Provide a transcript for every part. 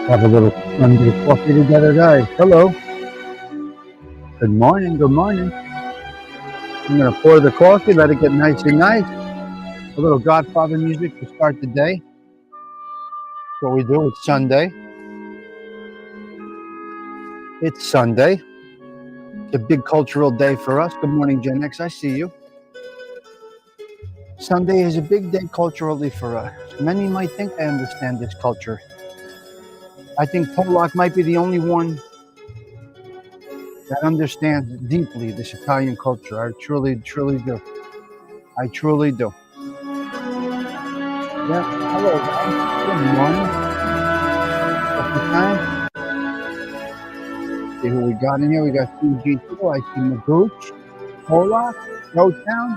Have a little Sunday coffee together, guys. Hello. Good morning. Good morning. I'm going to pour the coffee, let it get nice and nice. A little Godfather music to start the day. That's what we do. It's Sunday. It's Sunday. It's a big cultural day for us. Good morning, Gen X. I see you. Sunday is a big day culturally for us. Many might think I understand this culture. I think Polak might be the only one that understands deeply this Italian culture. I truly, truly do. I truly do. Yeah. Hello, guys. Good morning. Happy time. See who we got in here. We got CG2. I see Magooch, Polak, Showtown,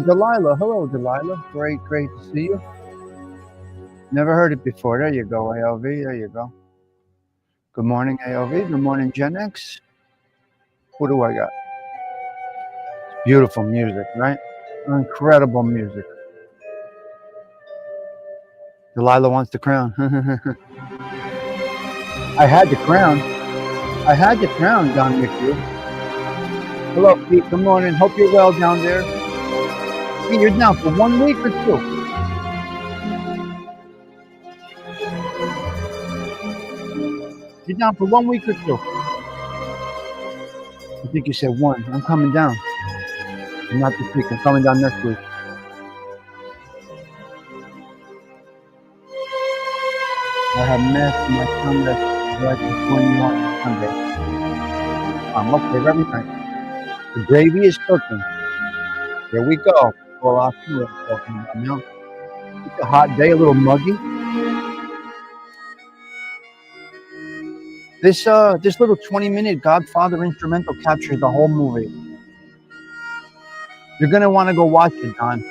Delilah. Hello, Delilah. Great to see you. Never heard it before. There you go, ALV. There you go. Good morning, ALV. Good morning, Gen X. Who do I got? Beautiful music, right? Incredible music. Delilah wants the crown. I had the crown. Don McHugh. Hello, Pete. Good morning. Hope you're well down there. Pete, you're down for 1 week or 2? You're down for 1 week or 2? I think you said 1. I'm coming down. Not this week. I'm coming down next week. I have mass in my son that's like 21 Sunday. Okay, very nice. The gravy is cooking. Here we go. Well, I'll see what I'm talking about now. It's a hot day, a little muggy. This little 20-minute Godfather instrumental captures the whole movie. You're gonna want to go watch it, Don.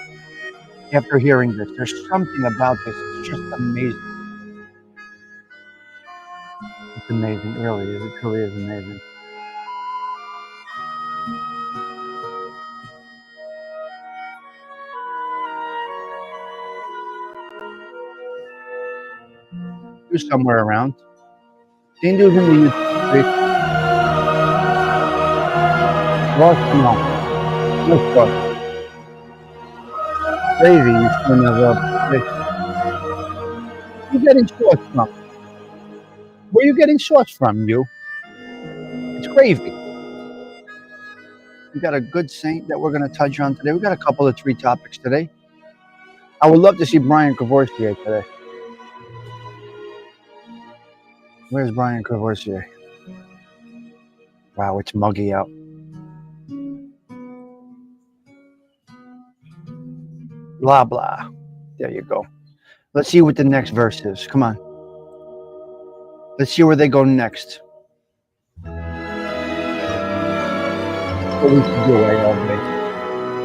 After hearing this, there's something about this. It's just amazing. It's amazing. It really is. It truly is amazing. You're somewhere around. Dindo's in the street. Lost no. No stuff. Crazy, you son of a bitch. Where you getting sauce from? Where you getting sauce from, you? It's gravy. We got a good saint that we're going to touch on today. We got a couple of 3 topics today. I would love to see Brian Cavoursier today. Where's Brian Cavoursier? Wow, it's muggy out. Blah, blah. There you go. Let's see what the next verse is. Come on. Let's see where they go next. What we should do, ALV.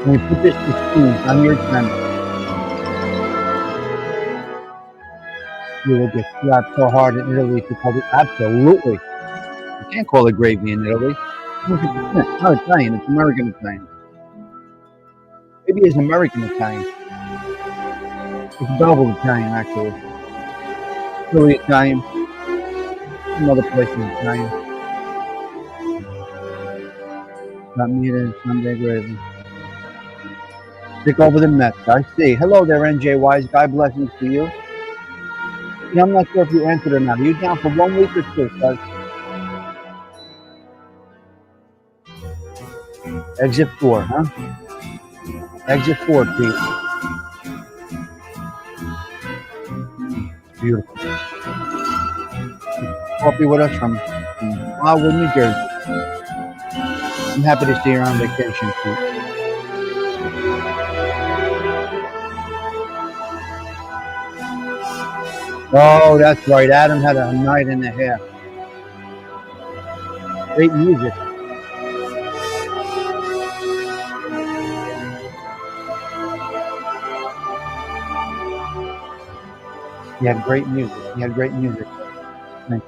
When we put this to spoons on your channel, you will get slapped so hard in Italy to call it absolutely. You can't call it gravy in Italy. It's not Italian, it's American Italian. Maybe it's American Italian. It's double Italian, actually. Philly Italian. Another place is Italian. Not meat and Sunday gravy. Stick over the Mets. I see. Hello there, NJ Wise. God blessings to you. Yeah, I'm not sure if you answered or not. Are you down for 1 week or 2, guys? Exit 4, huh? Exit 4, Pete. Beautiful. Coffee with us from Wildwood, New Jersey. I'm happy to see you on vacation, Pete. Oh, that's right. Adam had a night and a half. Great music. He had great music. Let's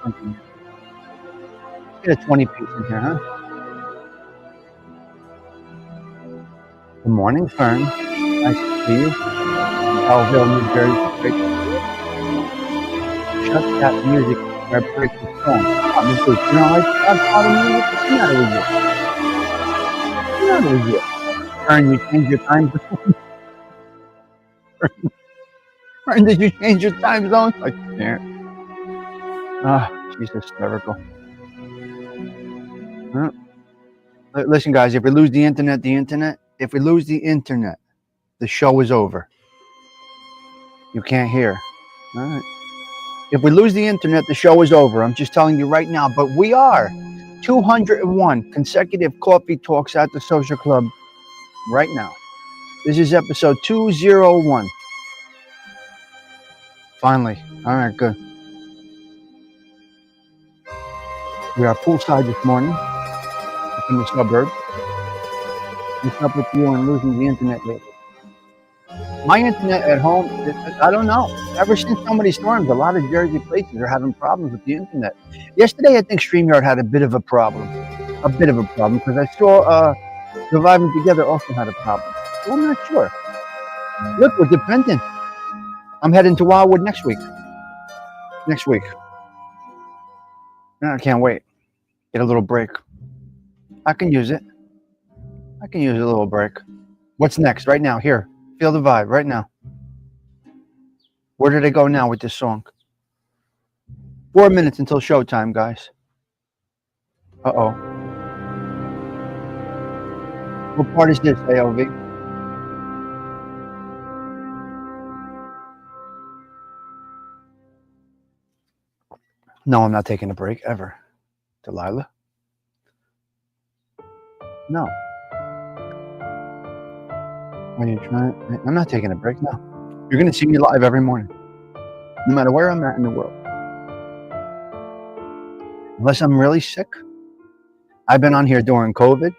get a 20 piece in here, huh? Good morning, Fern. Nice to see you. Belleville, New Jersey. Great. Shut that music or break the song. I'm just good. You know, like that part of music. Get out of here. Fern, you changed your time zone. Fern, did you change your time zone? I can't. Ah, she's hysterical. Uh, Listen, guys, if we lose the internet, if we lose the internet, the show is over. You can't hear. All right. If we lose the internet, the show is over. I'm just telling you right now. But we are 201 consecutive coffee talks at the social club right now. This is episode 201. Finally. All right, good. We are poolside this morning up in the suburbs. What's up with you and losing the internet lately? My internet at home, I don't know. Ever since so many storms, a lot of Jersey places are having problems with the internet. Yesterday, I think StreamYard had a bit of a problem. Because I saw Surviving Together also had a problem. So I'm not sure. Look, we're dependent. I'm heading to Wildwood next week. I can't wait. Get a little break. I can use it. I can use a little break. What's next? Right now, here. Feel the vibe right now. Where did I go now with this song? 4 minutes until showtime, guys. Uh-oh. What part is this, ALV? No, I'm not taking a break, ever. Delilah? No. Are you trying? I'm not taking a break, no. You're going to see me live every morning, no matter where I'm at in the world. Unless I'm really sick. I've been on here during COVID.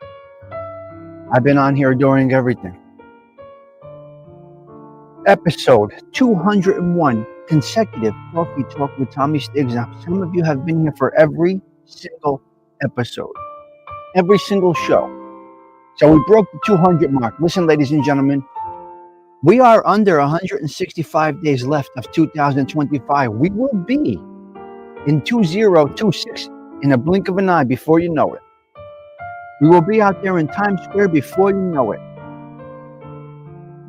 I've been on here during everything. Episode 201, consecutive coffee talk with Tommy Stigs. Now, some of you have been here for every single episode, every single show. So we broke the 200 mark. Listen, ladies and gentlemen, we are under 165 days left of 2025. We will be in 2026 in a blink of an eye before you know it. We will be out there in Times Square before you know it.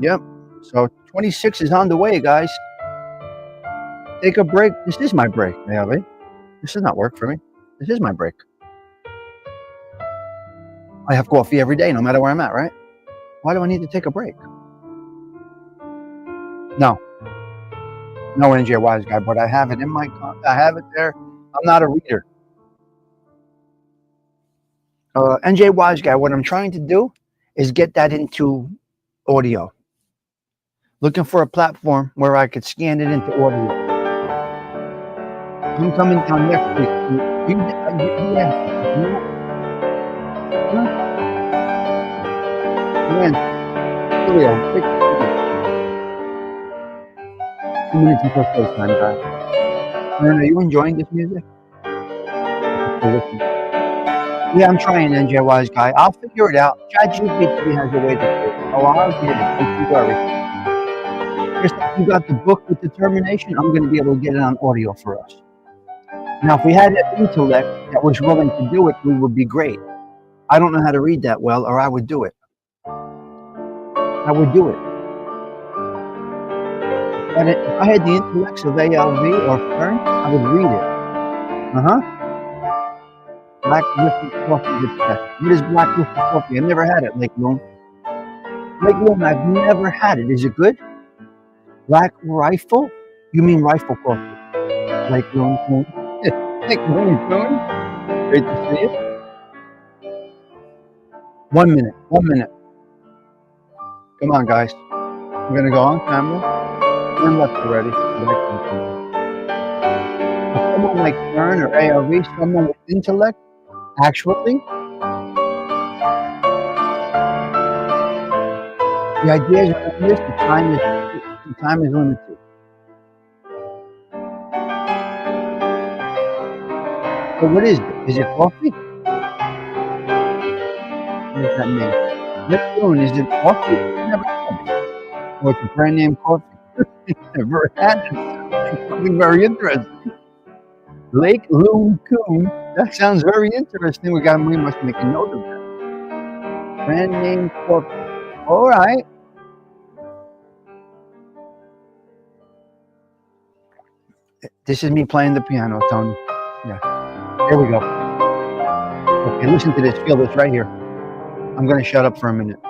Yep. So 26 is on the way, guys. Take a break. This is my break, ALV. This does not work for me. This is my break. I have coffee every day, no matter where I'm at, right? Why do I need to take a break? No, NJ Wise Guy, but I have it in my. I have it there. I'm not a reader. NJ Wise Guy. What I'm trying to do is get that into audio. Looking for a platform where I could scan it into audio. I'm coming down next week. Julio, 2 minutes until showtime, guys. Are you enjoying this music? Yeah, I'm trying, NJ Wise Guy. I'll figure it out. ChatGPT has a way to do it. Oh, I'll get it. Don't you worry. Just like you got the book with determination, I'm going to be able to get it on audio for us. Now, if we had an intellect that was willing to do it, we would be great. I don't know how to read that well, or I would do it. I would do it. And if I had the intellects of ALV or Fern, I would read it. Black Whiskey Coffee with test. What is Black Whiskey Coffee? I've never had it, Lake Loon. Lake Loon, I've never had it. Is it good? Black Rifle? You mean Rifle Coffee? Lake Loon. Lake Loon. Great to see you. 1 minute. Come on, guys. I'm going to go on camera. Turn left already. Someone like Fern or ALV, someone with intellect, actually, the idea is like this, the time is limited. So what is it? Is it coffee? What does that mean? What's doing? Is it coffee? I've never had it. Oh, it's a brand name coffee. Never had it. Something very interesting. Lake Loon Coon. That sounds very interesting. We must make a note of that. Brand name coffee. All right. This is me playing the piano, Tony. Yeah. Here we go. Okay, listen to this. Feel this right here. I'm going to shut up for a minute.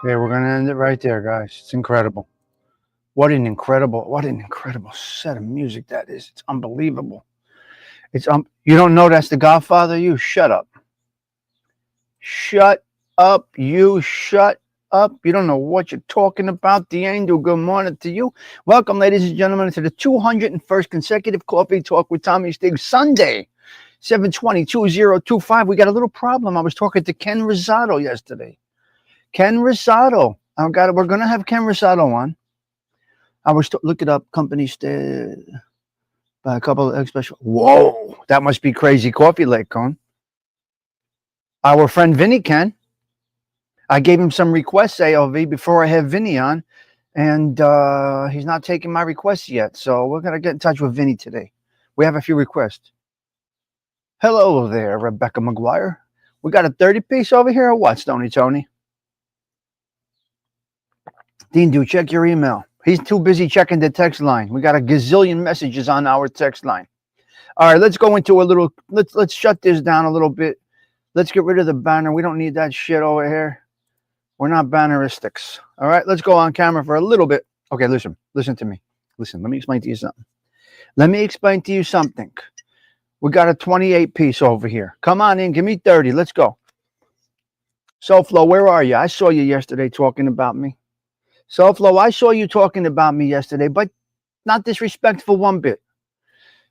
Okay, we're going to end it right there, guys. It's incredible. What an incredible set of music that is. It's unbelievable. You don't know that's the Godfather? You shut up. Shut up. You shut up. You don't know what you're talking about. The Angel, good morning to you. Welcome, ladies and gentlemen, to the 201st consecutive Coffee Talk with Tommy Stigs, Sunday, 7/20/2025. We got a little problem. I was talking to Ken Rosado yesterday. Ken Rosado. We're going to have Ken Rosado on. I was look it up. Company by a couple of special. Whoa, that must be crazy coffee late, Cone. Our friend Vinny Ken. I gave him some requests, ALV, before I have Vinny on, and he's not taking my requests yet. So we're gonna get in touch with Vinny today. We have a few requests. Hello there, Rebecca McGuire. We got a 30-piece over here, or what, Stony Tony? Dean, do check your email. He's too busy checking the text line. We got a gazillion messages on our text line. All right, let's go into a little. Let's shut this down a little bit. Let's get rid of the banner. We don't need that shit over here. We're not banneristics. All right, let's go on camera for a little bit. Okay, listen to me. Listen, let me explain to you something. We got a 28-piece over here. Come on in, give me 30. Let's go. SoFlo, where are you? I saw you yesterday talking about me. SoFlo, I saw you talking about me yesterday, but not disrespectful one bit.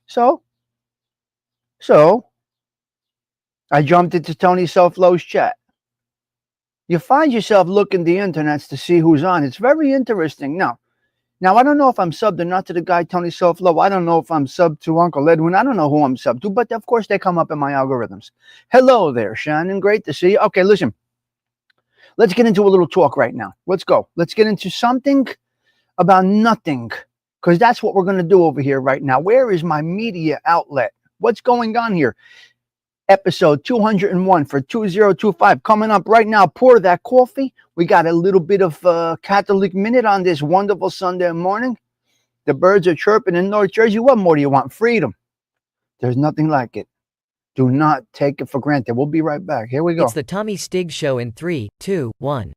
So I jumped into Tony SoFlo's chat. You find yourself looking the internets to see who's on. It's very interesting. Now I don't know if I'm subbed or not to the guy Tony SoFlo. I don't know if I'm subbed to Uncle Edwin. I don't know who I'm subbed to, but of course they come up in my algorithms. Hello there, Shannon. Great to see you. Okay, listen. Let's get into a little talk right now. Let's go. Let's get into something about nothing, because that's what we're going to do over here right now. Where is my media outlet? What's going on here? Episode 201 for 2025 coming up right now. Pour that coffee. We got a little bit of Catholic Minute on this wonderful Sunday morning. The birds are chirping in North Jersey. What more do you want? Freedom. There's nothing like it. Do not take it for granted. We'll be right back. Here we go. It's the Tommy Stigs Show in 3, 2, 1.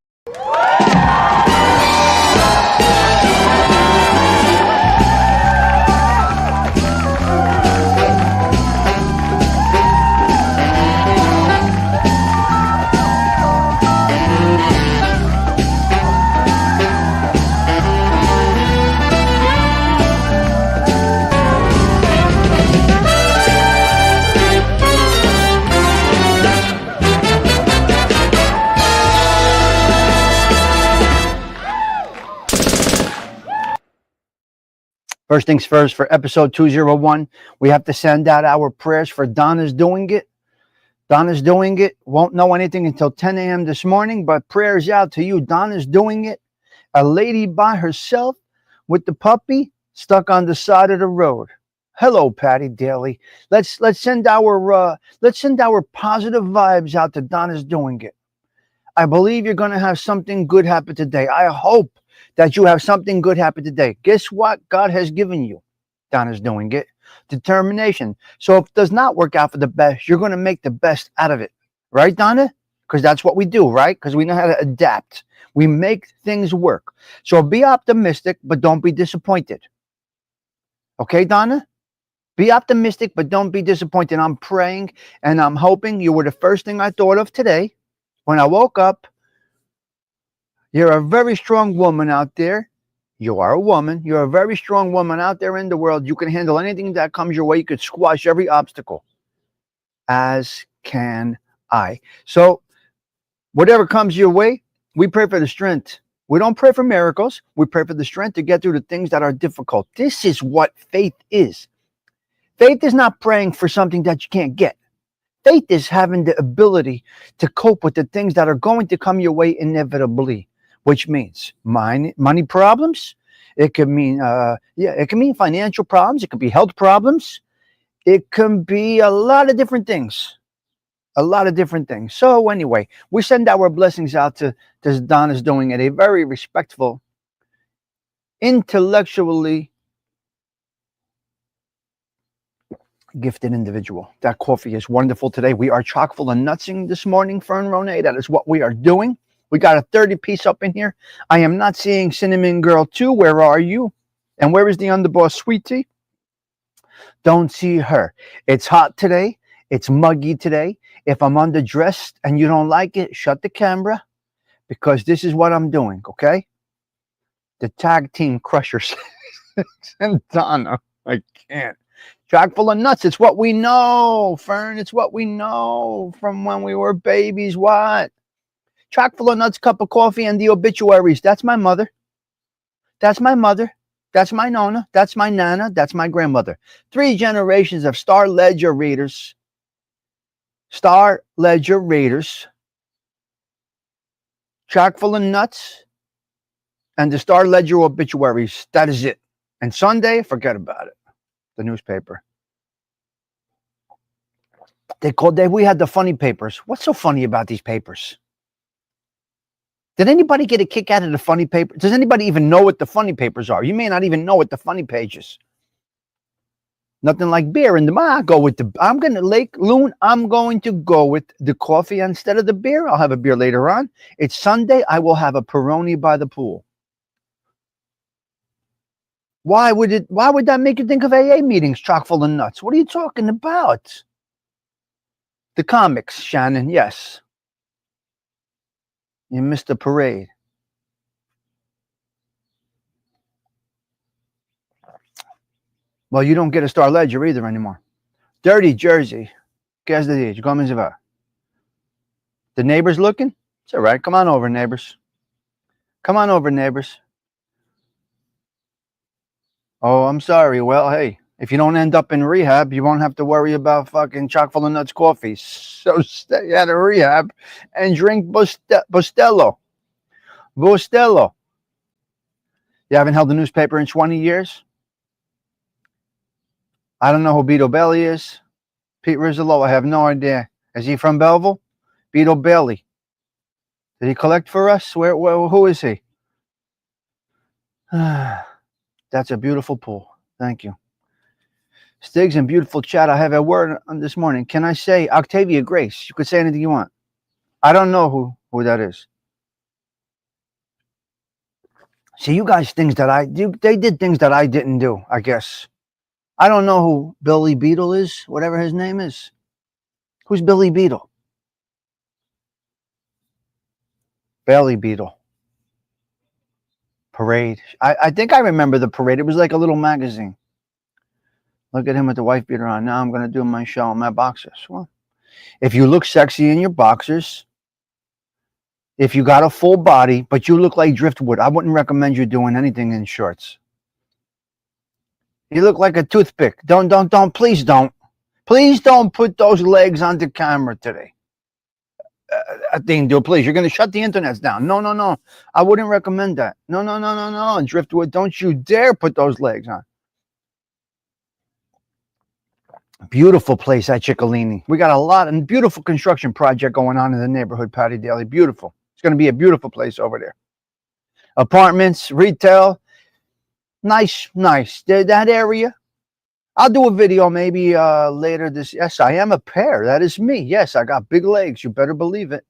First things first, for episode 201, we have to send out our prayers for Donna's doing it. Donna's doing it. Won't know anything until 10 a.m. this morning, but prayers out to you. Donna's doing it. A lady by herself with the puppy stuck on the side of the road. Hello, Patty Daly. Let's send our positive vibes out to Donna's doing it. I believe you're going to have something good happen today. I hope that you have something good happen today. Guess what? God has given you. Donna's doing it. Determination. So if it does not work out for the best, you're going to make the best out of it. Right, Donna? Because that's what we do, right? Because we know how to adapt. We make things work. So be optimistic, but don't be disappointed. Okay, Donna? Be optimistic, but don't be disappointed. I'm praying and I'm hoping. You were the first thing I thought of today when I woke up. You're a very strong woman out there. You are a woman. You're a very strong woman out there in the world. You can handle anything that comes your way. You could squash every obstacle, as can I. So, whatever comes your way, we pray for the strength. We don't pray for miracles. We pray for the strength to get through the things that are difficult. This is what faith is. Faith is not praying for something that you can't get. Faith is having the ability to cope with the things that are going to come your way inevitably, which means money problems. It could mean, it can mean financial problems. It could be health problems. It can be a lot of different things. A lot of different things. So anyway, we send our blessings out to Donna's doing it. A very respectful, intellectually gifted individual. That coffee is wonderful today. We are chock full of nutsing this morning, Fern Ronay. That is what we are doing. We got a 30-piece up in here. I am not seeing Cinnamon Girl 2. Where are you? And where is the underboss Sweet Tea? Don't see her. It's hot today. It's muggy today. If I'm underdressed and you don't like it, shut the camera, because this is what I'm doing, okay? The tag team crushers. And Donna, I can't. Chock full of nuts. It's what we know, Fern. It's what we know from when we were babies. What? Chock full of nuts, cup of coffee, and the obituaries. That's my mother. That's my mother. That's my nonna. That's my nana. That's my grandmother. 3 generations of Star Ledger readers. Star Ledger readers. Chock full of nuts. And the Star Ledger obituaries. That is it. And Sunday, forget about it. The newspaper. We had the funny papers. What's so funny about these papers? Did anybody get a kick out of the funny paper? Does anybody even know what the funny papers are? You may not even know what the funny pages. Nothing like beer in the I'm going to go with the coffee instead of the beer. I'll have a beer later on. It's Sunday. I will have a Peroni by the pool. Why would that make you think of AA meetings chock full of nuts? What are you talking about? The comics, Shannon, yes. You missed the parade. Well, you don't get a Star Ledger either anymore. Dirty Jersey. Qu'est-ce que tu dis? Comment ça va? The neighbors looking? It's all right. Come on over, neighbors. Come on over, neighbors. Oh, I'm sorry. Well, hey, if you don't end up in rehab, you won't have to worry about fucking chock full of nuts coffee. So stay out of rehab and drink Bustelo. Bustelo. You haven't held a newspaper in 20 years? I don't know who Beto Bailey is. Pete Rizzolo, I have no idea. Is he from Belleville? Beto Bailey. Did he collect for us? Who is he? That's a beautiful pool. Thank you. Stigs and beautiful chat. I have a word on this morning. Can I say Octavia Grace? You could say anything you want. I don't know who that is. See, you guys, things that I do, they did things that I didn't do, I guess. I don't know who Billy Beetle is, whatever his name is. Who's Billy Beetle? Bailey Beetle. Parade. I think I remember the parade. It was like a little magazine. Look at him with the wife beater on. Now I'm going to do my show in my boxers. Well, if you look sexy in your boxers, if you got a full body, but you look like driftwood, I wouldn't recommend you doing anything in shorts. You look like a toothpick. Please don't. Please don't put those legs on the camera today. Please. You're going to shut the internets down. No. I wouldn't recommend that. No. Driftwood, don't you dare put those legs on. Beautiful place at Ciccolini. We got a lot and beautiful construction project going on in the neighborhood, Patty Daly. Beautiful. It's going to be a beautiful place over there. Apartments, retail. Nice. That area. I'll do a video maybe later this. Yes, I am a pair. That is me. Yes, I got big legs. You better believe it.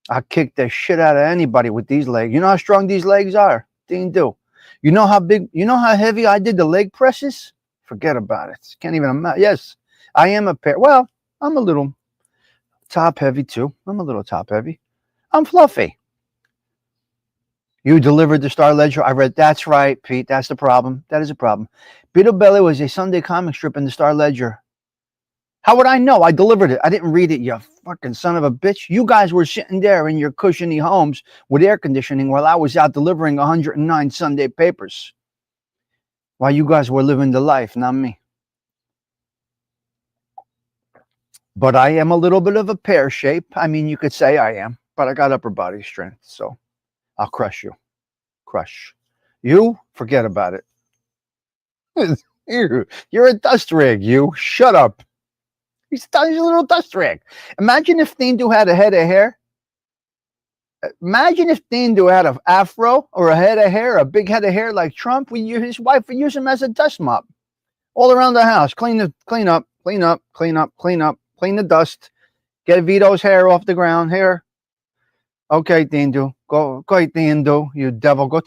I kick the shit out of anybody with these legs. You know how strong these legs are? Dean do. You know how big, you know how heavy I did the leg presses? Forget about it. Can't even imagine. Yes, I am a pair. Well, I'm a little top heavy too. I'm a little top heavy. I'm fluffy. You delivered the Star Ledger. I read. That's right, Pete. That's the problem. That is a problem. Beetlebelly was a Sunday comic strip in the Star Ledger. How would I know? I delivered it. I didn't read it, you fucking son of a bitch. You guys were sitting there in your cushiony homes with air conditioning while I was out delivering 109 Sunday papers. While you guys were living the life, not me. But I am a little bit of a pear shape. I mean, you could say I am, but I got upper body strength, so I'll crush you. Crush. You, forget about it. You're a dust rig, you. Shut up. He's a little dust rag. Imagine if Thindu had a head of hair. Imagine if Thindu had an afro or a head of hair, a big head of hair like Trump. His wife would use him as a dust mop all around the house. Clean up, clean up, clean the dust. Get Vito's hair off the ground. Here. Okay, Thindu. Go, Thindu. You devil. Go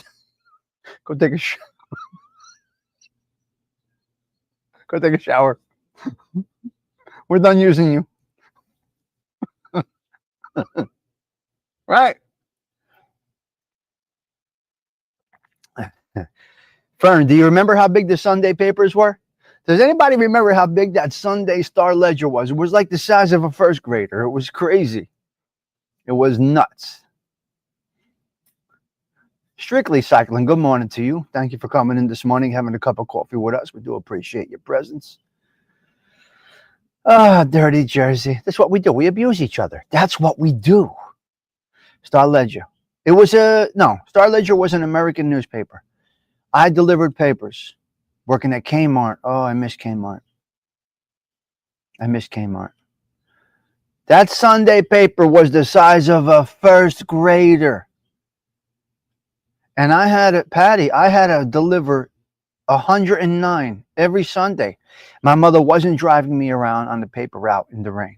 take a shower. Go take a shower. We're done using you. Right. Fern, do you remember how big the Sunday papers were? Does anybody remember how big that Sunday Star Ledger was? It was like the size of a first grader. It was crazy. It was nuts. Strictly Cycling, good morning to you. Thank you for coming in this morning, having a cup of coffee with us. We do appreciate your presence. Dirty Jersey. That's what we do. We abuse each other. That's what we do. Star Ledger. It was Star Ledger was an American newspaper. I delivered papers working at Kmart. Oh, I miss Kmart. That Sunday paper was the size of a first grader. And I had to deliver 109 every Sunday. My mother wasn't driving me around on the paper route in the rain.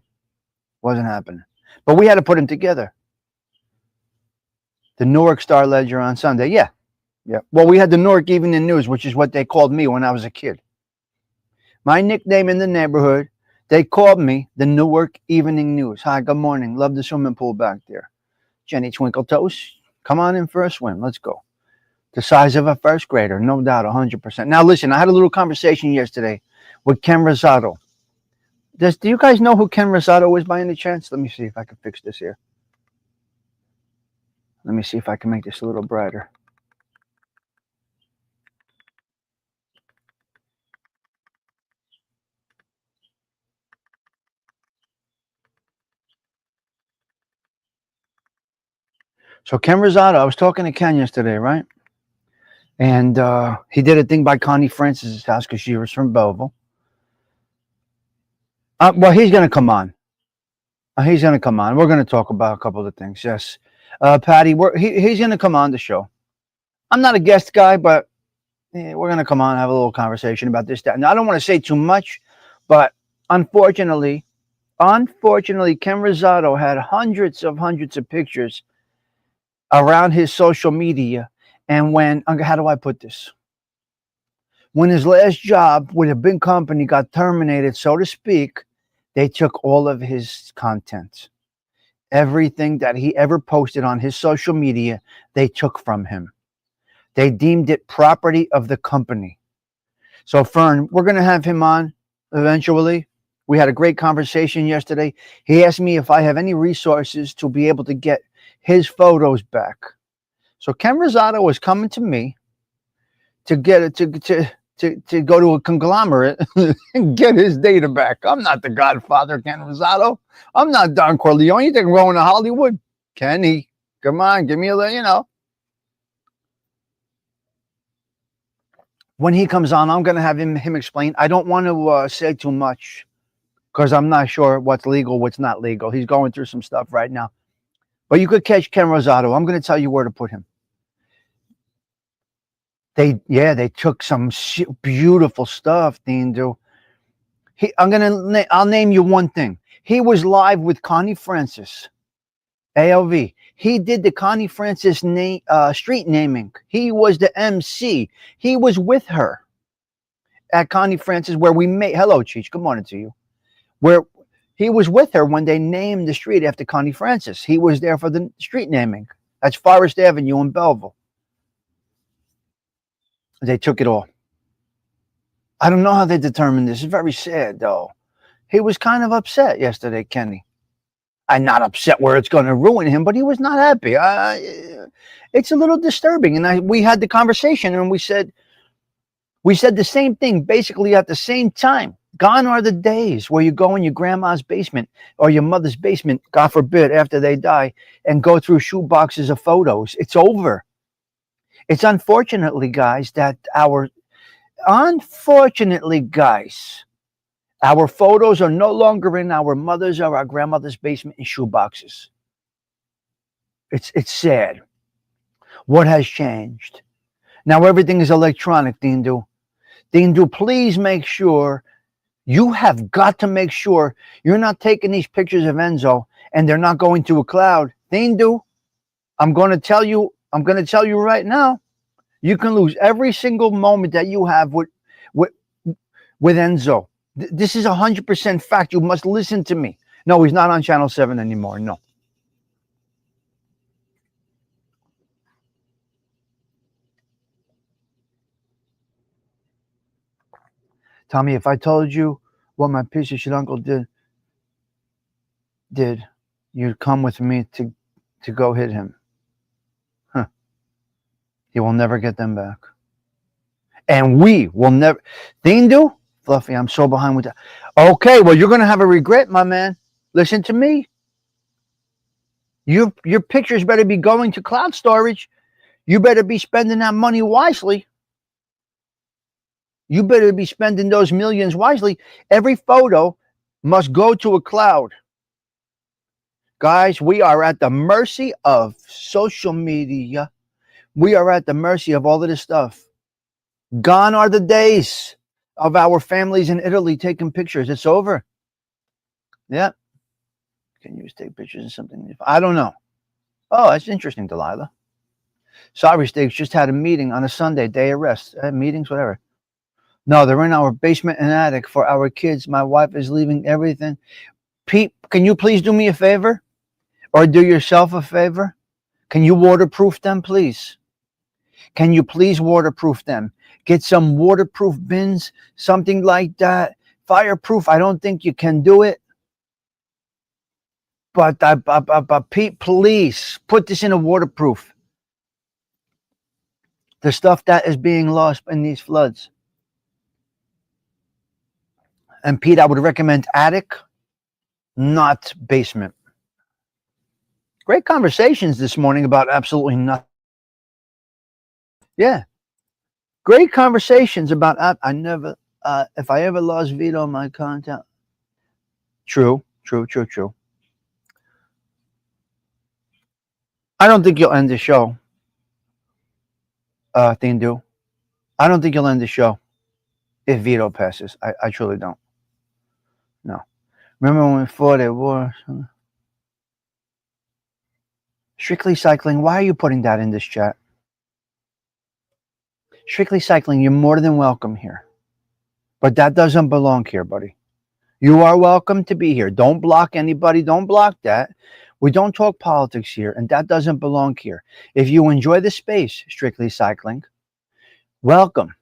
Wasn't happening. But we had to put them together. The Newark Star Ledger on Sunday. Yeah. Well, we had the Newark Evening News, which is what they called me when I was a kid. My nickname in the neighborhood, they called me the Newark Evening News. Hi, good morning. Love the swimming pool back there. Jenny Twinkle Toes, come on in for a swim. Let's go. The size of a first grader, no doubt, 100%. Now, listen, I had a little conversation yesterday with Ken Rosado. Do you guys know who Ken Rosado is by any chance? Let me see if I can fix this here. Let me see if I can make this a little brighter. So Ken Rosado, I was talking to Ken yesterday, right? And he did a thing by Connie Francis's house because she was from Belleville. Well, he's going to come on. We're going to talk about a couple of things. Yes. Patty, he's going to come on the show. I'm not a guest guy, but we're going to come on and have a little conversation about this, that. Now, I don't want to say too much, but unfortunately, Ken Rosado had hundreds of pictures around his social media. And how do I put this? When his last job with a big company got terminated, so to speak, they took all of his content. Everything that he ever posted on his social media, they took from him. They deemed it property of the company. So, Fern, we're going to have him on eventually. We had a great conversation yesterday. He asked me if I have any resources to be able to get his photos back. So Ken Rosado was coming to me to get it to go to a conglomerate and get his data back. I'm not the Godfather, Ken Rosado. I'm not Don Corleone. You think I'm going to Hollywood? Kenny, come on, give me a little, When he comes on, I'm going to have him explain. I don't want to say too much because I'm not sure what's legal, what's not legal. He's going through some stuff right now. But you could catch Ken Rosado. I'm going to tell you where to put him. They took some beautiful stuff, Dean. I'll name you one thing. He was live with Connie Francis ALV. He did the Connie Francis street naming. He was the MC. He was with her at Connie Francis where we made, hello, Cheech, good morning to you. Where he was with her when they named the street after Connie Francis. He was there for the street naming. That's Forest Avenue in Belleville. They took it all. I don't know how they determined this. It's very sad, though. He was kind of upset yesterday, Kenny. I'm not upset where it's going to ruin him, but he was not happy. It's a little disturbing. And we had the conversation, and we said the same thing basically at the same time. Gone are the days where you go in your grandma's basement or your mother's basement, God forbid, after they die, and go through shoe boxes of photos. It's over. It's unfortunately, guys, our photos are no longer in our mother's or our grandmother's basement in shoe boxes. It's sad. What has changed? Now everything is electronic, Dindu. Dindu, please make sure, you have got to make sure you're not taking these pictures of Enzo and they're not going to a cloud. Dindu, I'm going to tell you right now, you can lose every single moment that you have with Enzo. This is 100% fact. You must listen to me. No, he's not on Channel 7 anymore. No. Tommy, if I told you what my piece of shit uncle did, you'd come with me to go hit him. Huh. He will never get them back. And we will never. Dindu? Fluffy, I'm so behind with that. Okay, well, you're going to have a regret, my man. Listen to me. Your pictures better be going to cloud storage. You better be spending that money wisely. You better be spending those millions wisely. Every photo must go to a cloud. Guys, we are at the mercy of social media. We are at the mercy of all of this stuff. Gone are the days of our families in Italy taking pictures. It's over. Yeah. Can you just take pictures of something? I don't know. Oh, that's interesting, Delilah. Sorry, Stigs, just had a meeting on a Sunday, day of rest. Meetings, whatever. No, they're in our basement and attic for our kids. My wife is leaving everything. Pete, can you please do me a favor? Or do yourself a favor? Can you waterproof them, please? Can you please waterproof them? Get some waterproof bins, something like that. Fireproof, I don't think you can do it. But Pete, please put this in a waterproof. The stuff that is being lost in these floods. And Pete, I would recommend attic, not basement. Great conversations this morning about absolutely nothing. Yeah. Great conversations about, if I ever lost Vito, my contact. True. I don't think you'll end the show, Dindu. I don't think you'll end the show if Vito passes. I truly don't. No. Remember when we fought at war? Strictly Cycling, why are you putting that in this chat? Strictly Cycling, you're more than welcome here. But that doesn't belong here, buddy. You are welcome to be here. Don't block anybody. Don't block that. We don't talk politics here, and that doesn't belong here. If you enjoy the space, Strictly Cycling, welcome.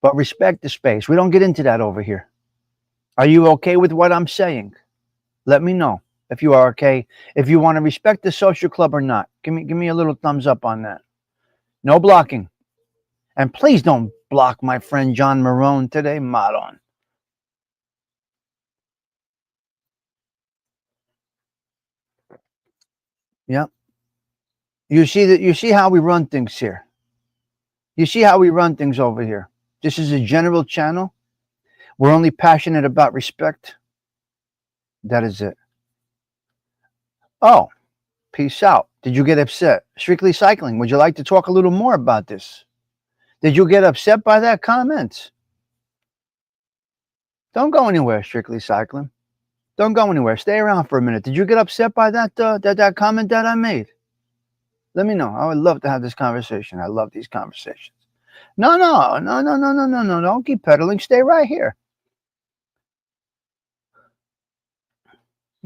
But respect the space. We don't get into that over here. Are you okay with what I'm saying? Let me know if you are okay. If you want to respect the social club or not. Give me a little thumbs up on that. No blocking. And please don't block my friend John Marone today, Maron. Yep. You see how we run things here. You see how we run things over here. This is a general channel. We're only passionate about respect. That is it. Oh, peace out. Did you get upset? Strictly Cycling, would you like to talk a little more about this? Did you get upset by that comment? Don't go anywhere, Strictly Cycling. Don't go anywhere. Stay around for a minute. Did you get upset by that comment that I made? Let me know. I would love to have this conversation. I love these conversations. No. Don't keep peddling. Stay right here.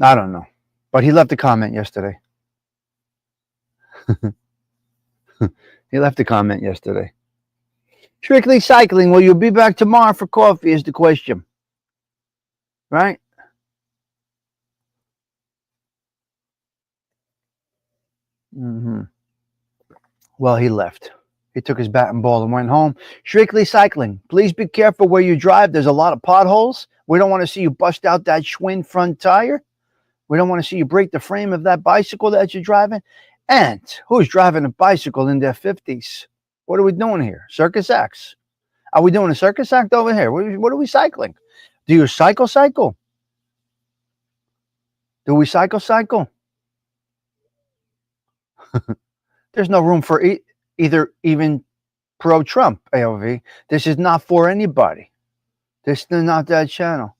I don't know. But he left a comment yesterday. He left a comment yesterday. Strictly cycling. Will you be back tomorrow for coffee is the question. Right? Mm-hmm. Well, he left. He took his bat and ball and went home. Strictly cycling. Please be careful where you drive. There's a lot of potholes. We don't want to see you bust out that Schwinn front tire. We don't want to see you break the frame of that bicycle that you're driving. And who's driving a bicycle in their 50s? What are we doing here? Circus acts. Are we doing a circus act over here? What are we cycling? Do you cycle? Do we cycle? There's no room for even pro-Trump, AOV. This is not for anybody. This is not that channel.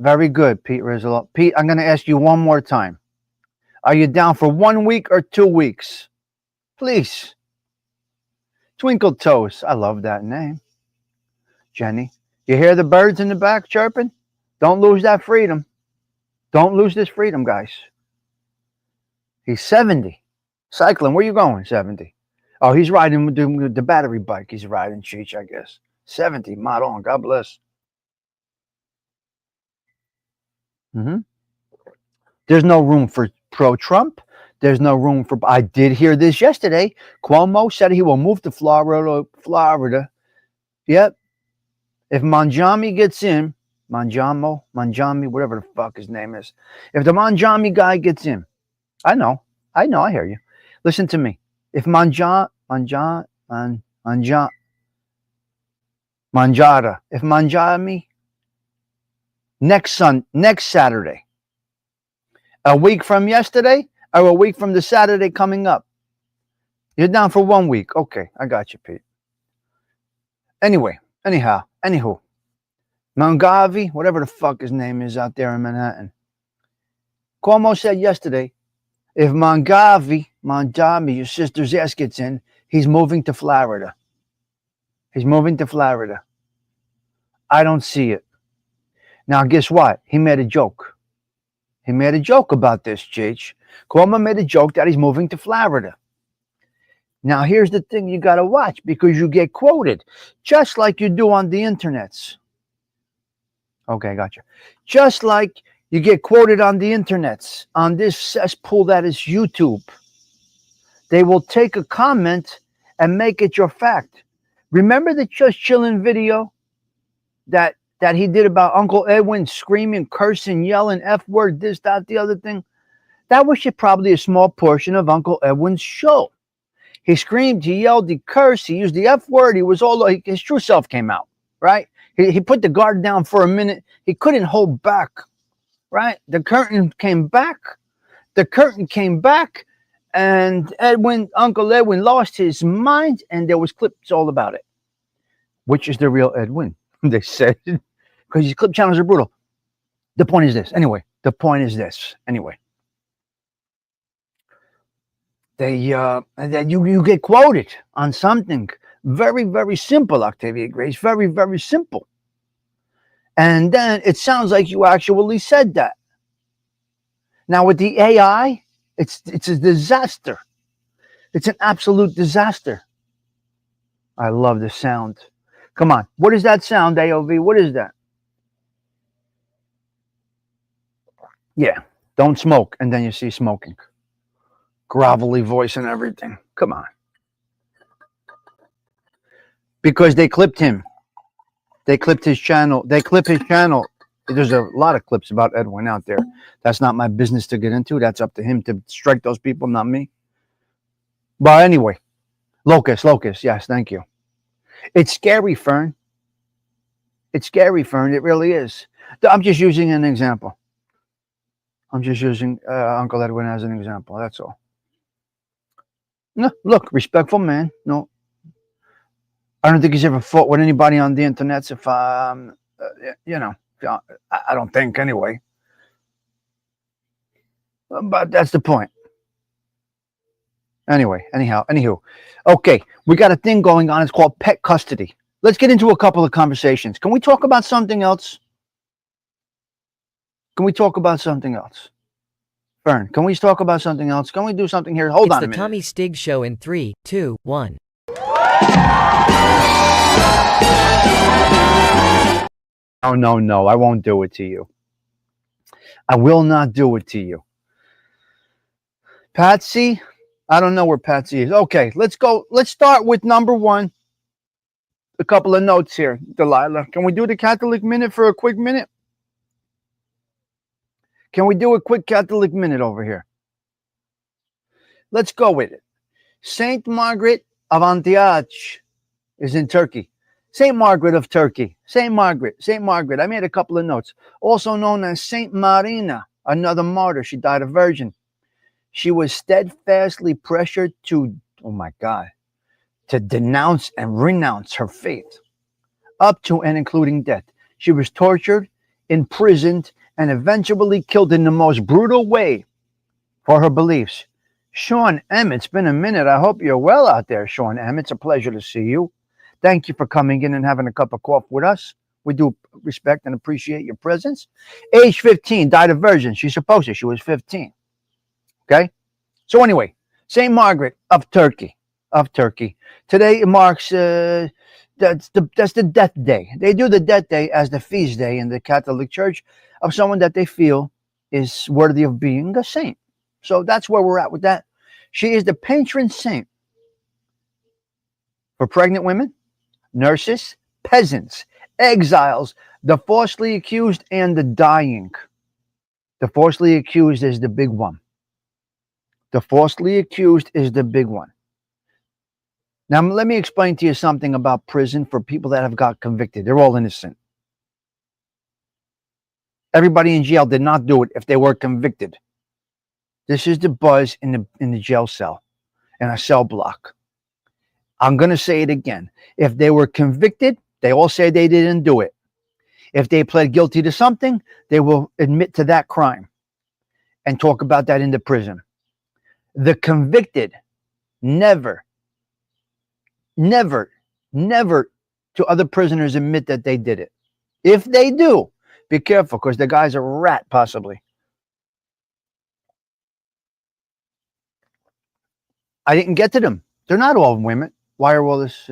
Very good, Pete Rizzo. Pete, I'm going to ask you one more time. Are you down for 1 week or 2 weeks? Please. Twinkle Toes. I love that name. Jenny. You hear the birds in the back chirping? Don't lose that freedom. Don't lose this freedom, guys. He's 70. Cycling. Where you going, 70? Oh, he's riding with the battery bike. He's riding, Cheech, I guess. 70. Mod on. God bless. Mm-hmm. There's no room for pro-Trump. There's no room for... I did hear this yesterday. Cuomo said he will move to Florida. Yep. If Manjami gets in, Manjami, whatever the fuck his name is. If the Manjami guy gets in, I know, I hear you. Listen to me. If Manjara, if Manjami, next Saturday, a week from yesterday, or a week from the Saturday coming up. You're down for 1 week. Okay, I got you, Pete. Anywho, Mangavi, whatever the fuck his name is out there in Manhattan. Cuomo said yesterday, if Manjami, your sister's ass gets in, he's moving to Florida. He's moving to Florida. I don't see it. Now, guess what? He made a joke. He made a joke about this, Cheech. Cuomo made a joke that he's moving to Florida. Now, here's the thing you got to watch, because you get quoted, just like you do on the internets. Okay, gotcha. Just like you get quoted on the internets, on this cesspool that is YouTube. They will take a comment and make it your fact. Remember the Just Chillin' video that he did about Uncle Edwin screaming, cursing, yelling, F word, this, that, the other thing? That was probably a small portion of Uncle Edwin's show. He screamed, he yelled, he cursed, he used the F word. He was all, his true self came out, right? He put the guard down for a minute. He couldn't hold back, right? The curtain came back. And Uncle Edwin lost his mind, and there was clips all about it. Which is the real Edwin? They said, because these clip channels are brutal. The point is this. Anyway. You get quoted on something very, very simple, Octavia Grace. Very, very simple. And then it sounds like you actually said that. Now with the AI, it's a disaster. It's an absolute disaster. I love the sound. Come on. What is that sound, AOV? What is that? Yeah. Don't smoke. And then you see smoking. Grovelly voice and everything. Come on. Because they clipped him. They clipped his channel. There's a lot of clips about Edwin out there. That's not my business to get into. That's up to him to strike those people, not me. But anyway. Locust. Yes, thank you. It's scary, Fern. It really is. I'm just using an example. I'm just using Uncle Edwin as an example. That's all. No, look, respectful man. No. I don't think he's ever fought with anybody on the internet. You know, I don't think anyway. But that's the point. Anywho. Okay, we got a thing going on. It's called pet custody. Let's get into a couple of conversations. Can we talk about something else? Can we talk about something else? Fern, can we talk about something else? Can we do something here? Hold It's on a the minute. Tommy Stigs Show in 3, 2, 1. No. I won't do it to you. I will not do it to you. Patsy? I don't know where Patsy is. Okay, let's go. Let's start with number one. A couple of notes here, Delilah. Can we do the Catholic minute for a quick minute? Can we do a quick Catholic minute over here? Let's go with it. Saint Margaret of Antioch is in Turkey. Saint Margaret of Turkey. Saint Margaret. I made a couple of notes. Also known as Saint Marina, another martyr. She died a virgin. She was steadfastly pressured to, oh my God, to denounce and renounce her faith, up to and including death. She was tortured, imprisoned, and eventually killed in the most brutal way for her beliefs. Sean M., it's been a minute. I hope you're well out there, Sean M. It's a pleasure to see you. Thank you for coming in and having a cup of coffee with us. We do respect and appreciate your presence. Age 15, died a virgin. She's supposed to. She was 15. Okay? So anyway, St. Margaret of Turkey. Today marks, that's the death day. They do the death day as the feast day in the Catholic Church of someone that they feel is worthy of being a saint. So that's where we're at with that. She is the patron saint for pregnant women, nurses, peasants, exiles, the falsely accused, and the dying. The falsely accused is the big one. Now, let me explain to you something about prison for people that have got convicted. They're all innocent. Everybody in jail did not do it if they were convicted. This is the buzz in the jail cell, in a cell block. I'm going to say it again. If they were convicted, they all say they didn't do it. If they pled guilty to something, they will admit to that crime and talk about that in the prison. The convicted never to other prisoners admit that they did it. If they do, be careful, because the guy's a rat, possibly. I didn't get to them. They're not all women. Why are all this?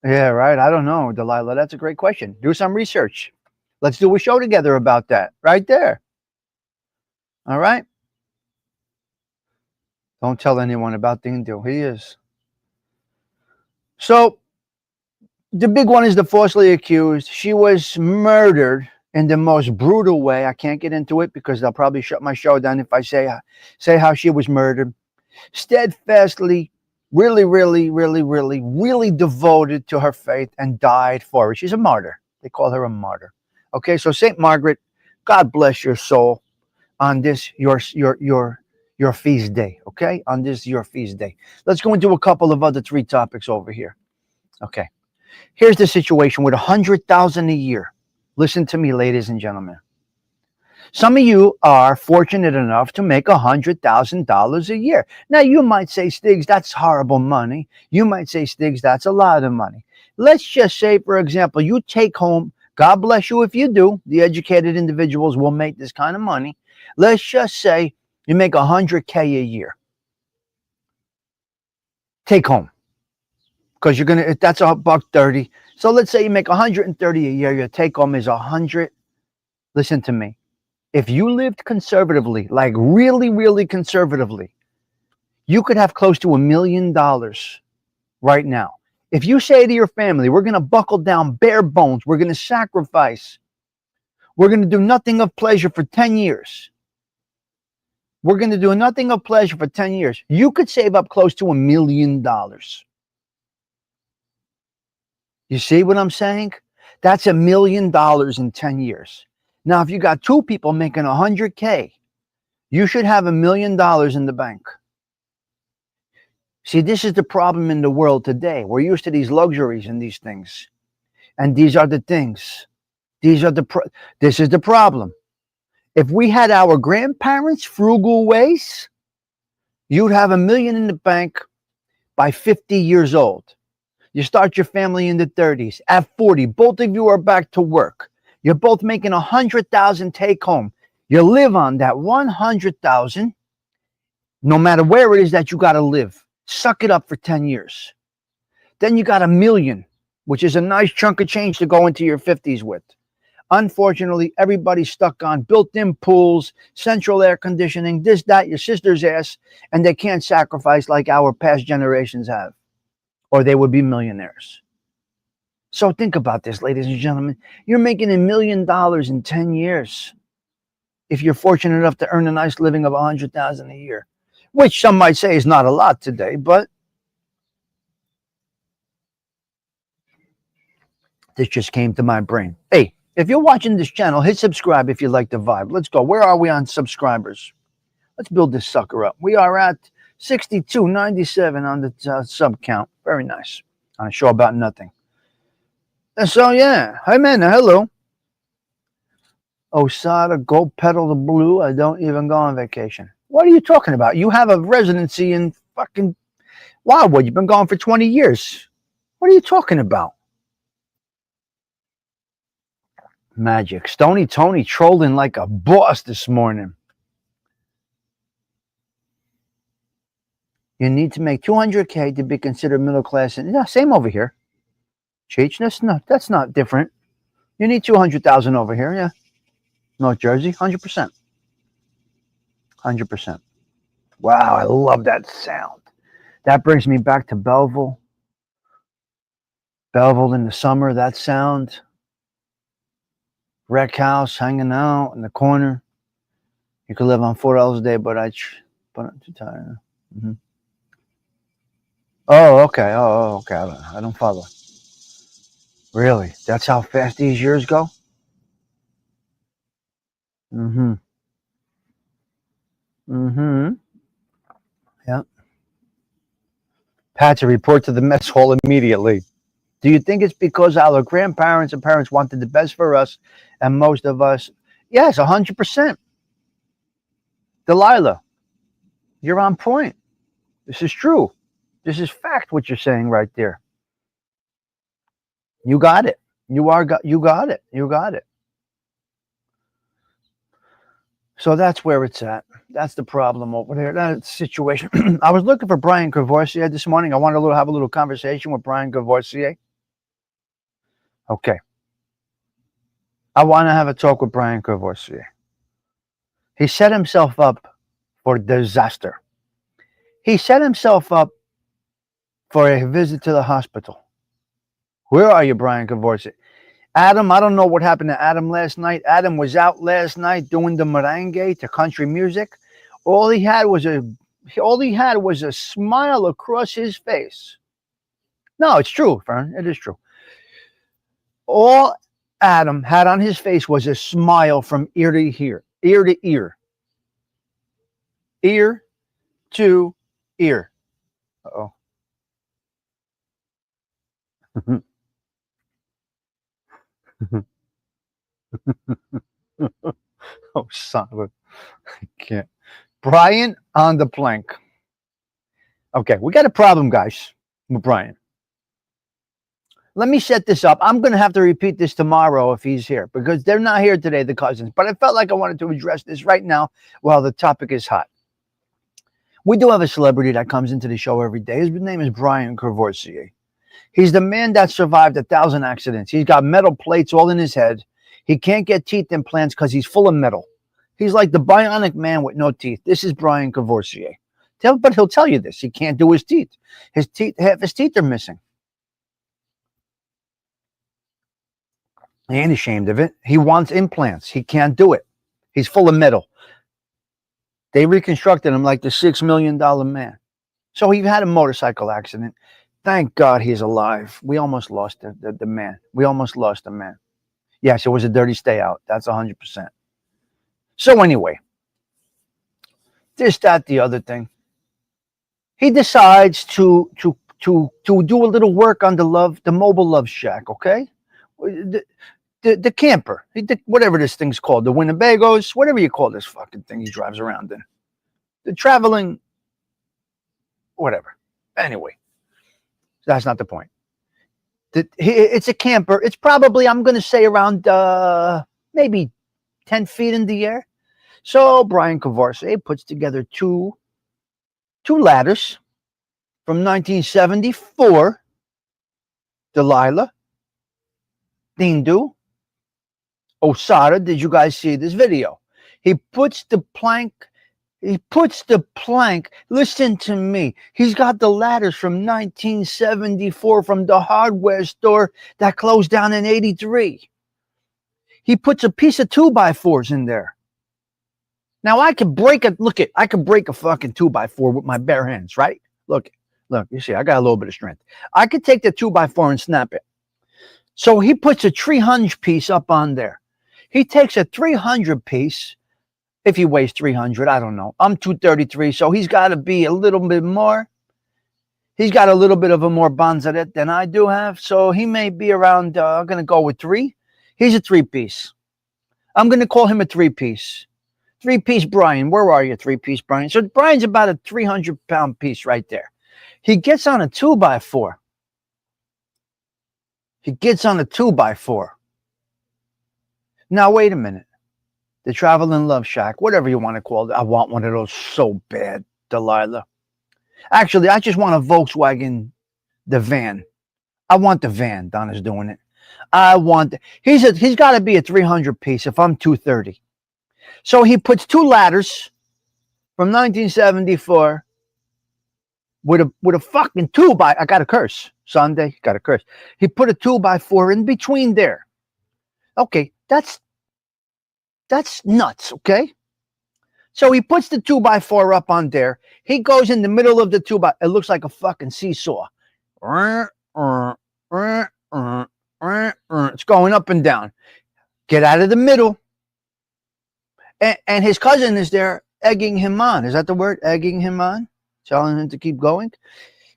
Yeah, right. I don't know, Delilah. That's a great question. Do some research. Let's do a show together about that. Right there. All right. Don't tell anyone about Dindu. He is. So, the big one is the falsely accused. She was murdered in the most brutal way. I can't get into it because they'll probably shut my show down if I say how she was murdered. Steadfastly, really devoted to her faith and died for it. She's a martyr. They call her a martyr. Okay, so Saint Margaret, God bless your soul on this your feast day. Okay, on this your feast day. Let's go into a couple of other 3 topics over here. Okay, here's the situation with 100,000 a year. Listen to me, ladies and gentlemen. Some of you are fortunate enough to make $100,000 a year. Now, you might say, Stigs, that's horrible money. You might say, Stigs, that's a lot of money. Let's just say, for example, you take home, God bless you if you do, the educated individuals will make this kind of money. Let's just say you make $100K a year. Take home. Because you're going to, that's $130. So let's say you make $130 a year, your take home is 100. Listen to me. If you lived conservatively, like really conservatively, you could have close to $1 million right now. If you say to your family, we're going to buckle down bare bones, we're going to sacrifice, we're going to do nothing of pleasure for 10 years. We're going to do nothing of pleasure for 10 years. You could save up close to $1 million. You see what I'm saying? That's $1 million in 10 years. Now, if you got 2 people making 100K, you should have $1 million in the bank. See, this is the problem in the world today. We're used to these luxuries and these things. And these are the things. This is the problem. If we had our grandparents' frugal ways, you'd have $1 million in the bank by 50 years old. You start your family in the 30s. At 40, both of you are back to work. You're both making 100,000 take home. You live on that 100,000, no matter where it is that you got to live. Suck it up for 10 years. Then you got $1 million, which is a nice chunk of change to go into your 50s with. Unfortunately, everybody's stuck on built-in pools, central air conditioning, this, that, your sister's ass, and they can't sacrifice like our past generations have, or they would be millionaires. So think about this, ladies and gentlemen. You're making $1 million in 10 years if you're fortunate enough to earn a nice living of 100,000 a year, which some might say is not a lot today, but this just came to my brain. Hey, if you're watching this channel, hit subscribe if you like the vibe. Let's go. Where are we on subscribers? Let's build this sucker up. We are at 6297 on the sub count. Very nice. On a show about nothing. And so, yeah. Hey, man. Hello. Osada, gold pedal to blue. I don't even go on vacation. What are you talking about? You have a residency in fucking Wildwood. You've been gone for 20 years. What are you talking about? Magic. Stony Tony trolling like a boss this morning. You need to make 200K to be considered middle class. And yeah, same over here. Cheech, that's not different. You need 200,000 over here, yeah. North Jersey, 100%. 100%. Wow, I love that sound. That brings me back to Belleville. Belleville in the summer, that sound. Rec house, hanging out in the corner. You could live on $4 a day, but I'm too tired. Mm-hmm. Oh, okay. Oh, okay. I don't follow. Really? That's how fast these years go? Mm-hmm. Mm-hmm. Yeah. Pat to report to the mess hall immediately. Do you think it's because our grandparents and parents wanted the best for us and most of us? Yes, 100%. Delilah, you're on point. This is true. This is fact what you're saying right there. You got it. You got it. You got it. So that's where it's at. That's the problem over there. That's the situation. I was looking for Brian Kawfee this morning. I wanted to have a little conversation with Brian Kawfee. Okay. I want to have a talk with Brian Kawfee. He set himself up for disaster. He set himself up for a visit to the hospital. Where are you, Brian Kawfee? Adam, I don't know what happened to Adam last night. Adam was out last night doing the merengue to country music. All he had was a smile across his face. No, it's true, Fern. It is true. All Adam had on his face was a smile from ear to ear, ear to ear, ear to ear. Uh-oh. Oh, son of a... I can't. Brian on the plank. Okay, we got a problem, guys, with Brian. Let me set this up. I'm going to have to repeat this tomorrow if he's here, because they're not here today, the cousins. But I felt like I wanted to address this right now while the topic is hot. We do have a celebrity that comes into the show every day. His name is Brian Kawfee. He's the man that survived 1,000 accidents. He's got metal plates all in his head. He can't get teeth implants because he's full of metal. He's like the bionic man with no teeth. This is Brian Kawfee. But he'll tell you this. He can't do his teeth. Half his teeth are missing. He ain't ashamed of it. He wants implants. He can't do it. He's full of metal. They reconstructed him like the $6 million man. So he had a motorcycle accident. Thank God he's alive. We almost lost the man. We almost lost the man. Yes, it was a dirty stay out. That's 100%. So anyway, this, that, the other thing. He decides to do a little work on the mobile love shack, okay? The camper, whatever this thing's called, the Winnebagos, whatever you call this fucking thing he drives around in. The traveling, whatever. Anyway, that's not the point. It's a camper. It's probably, I'm going to say, around maybe 10 feet in the air. So Brian Kawfee puts together two ladders from 1974. Delilah, Dindu, Osada. Did you guys see this video? He puts the plank. Listen to me. He's got the ladders from 1974 from the hardware store that closed down in 83. He puts a piece of 2x4s in there. Now I could break it. Look it. I could break a fucking 2x4 with my bare hands, right? Look. You see, I got a little bit of strength. I could take the 2x4 and snap it. So he puts a 300 piece up on there. He takes a 300 piece. If he weighs 300, I don't know. I'm 233, so he's got to be a little bit more. He's got a little bit of a more bonzaret than I do have, so he may be around, I'm going to go with 3. He's a 3-piece. I'm going to call him a 3-piece. 3-piece Brian. Where are you, 3-piece Brian? So Brian's about a 300-pound piece right there. He gets on a 2x4. Now, wait a minute. The Traveling Love Shack, whatever you want to call it. I want one of those so bad, Delilah. Actually, I just want a Volkswagen, the van. I want the van. Donna's doing it. He's got to be a 300 piece if I'm 230. So he puts 2 ladders from 1974 with a fucking 2x. I got to curse. Sunday, got to curse. He put a 2x4 in between there. Okay, that's nuts, okay? So he puts the 2x4 up on there. He goes in the middle of the 2x. It looks like a fucking seesaw. It's going up and down. Get out of the middle. And his cousin is there egging him on. Is that the word? Egging him on? Telling him to keep going?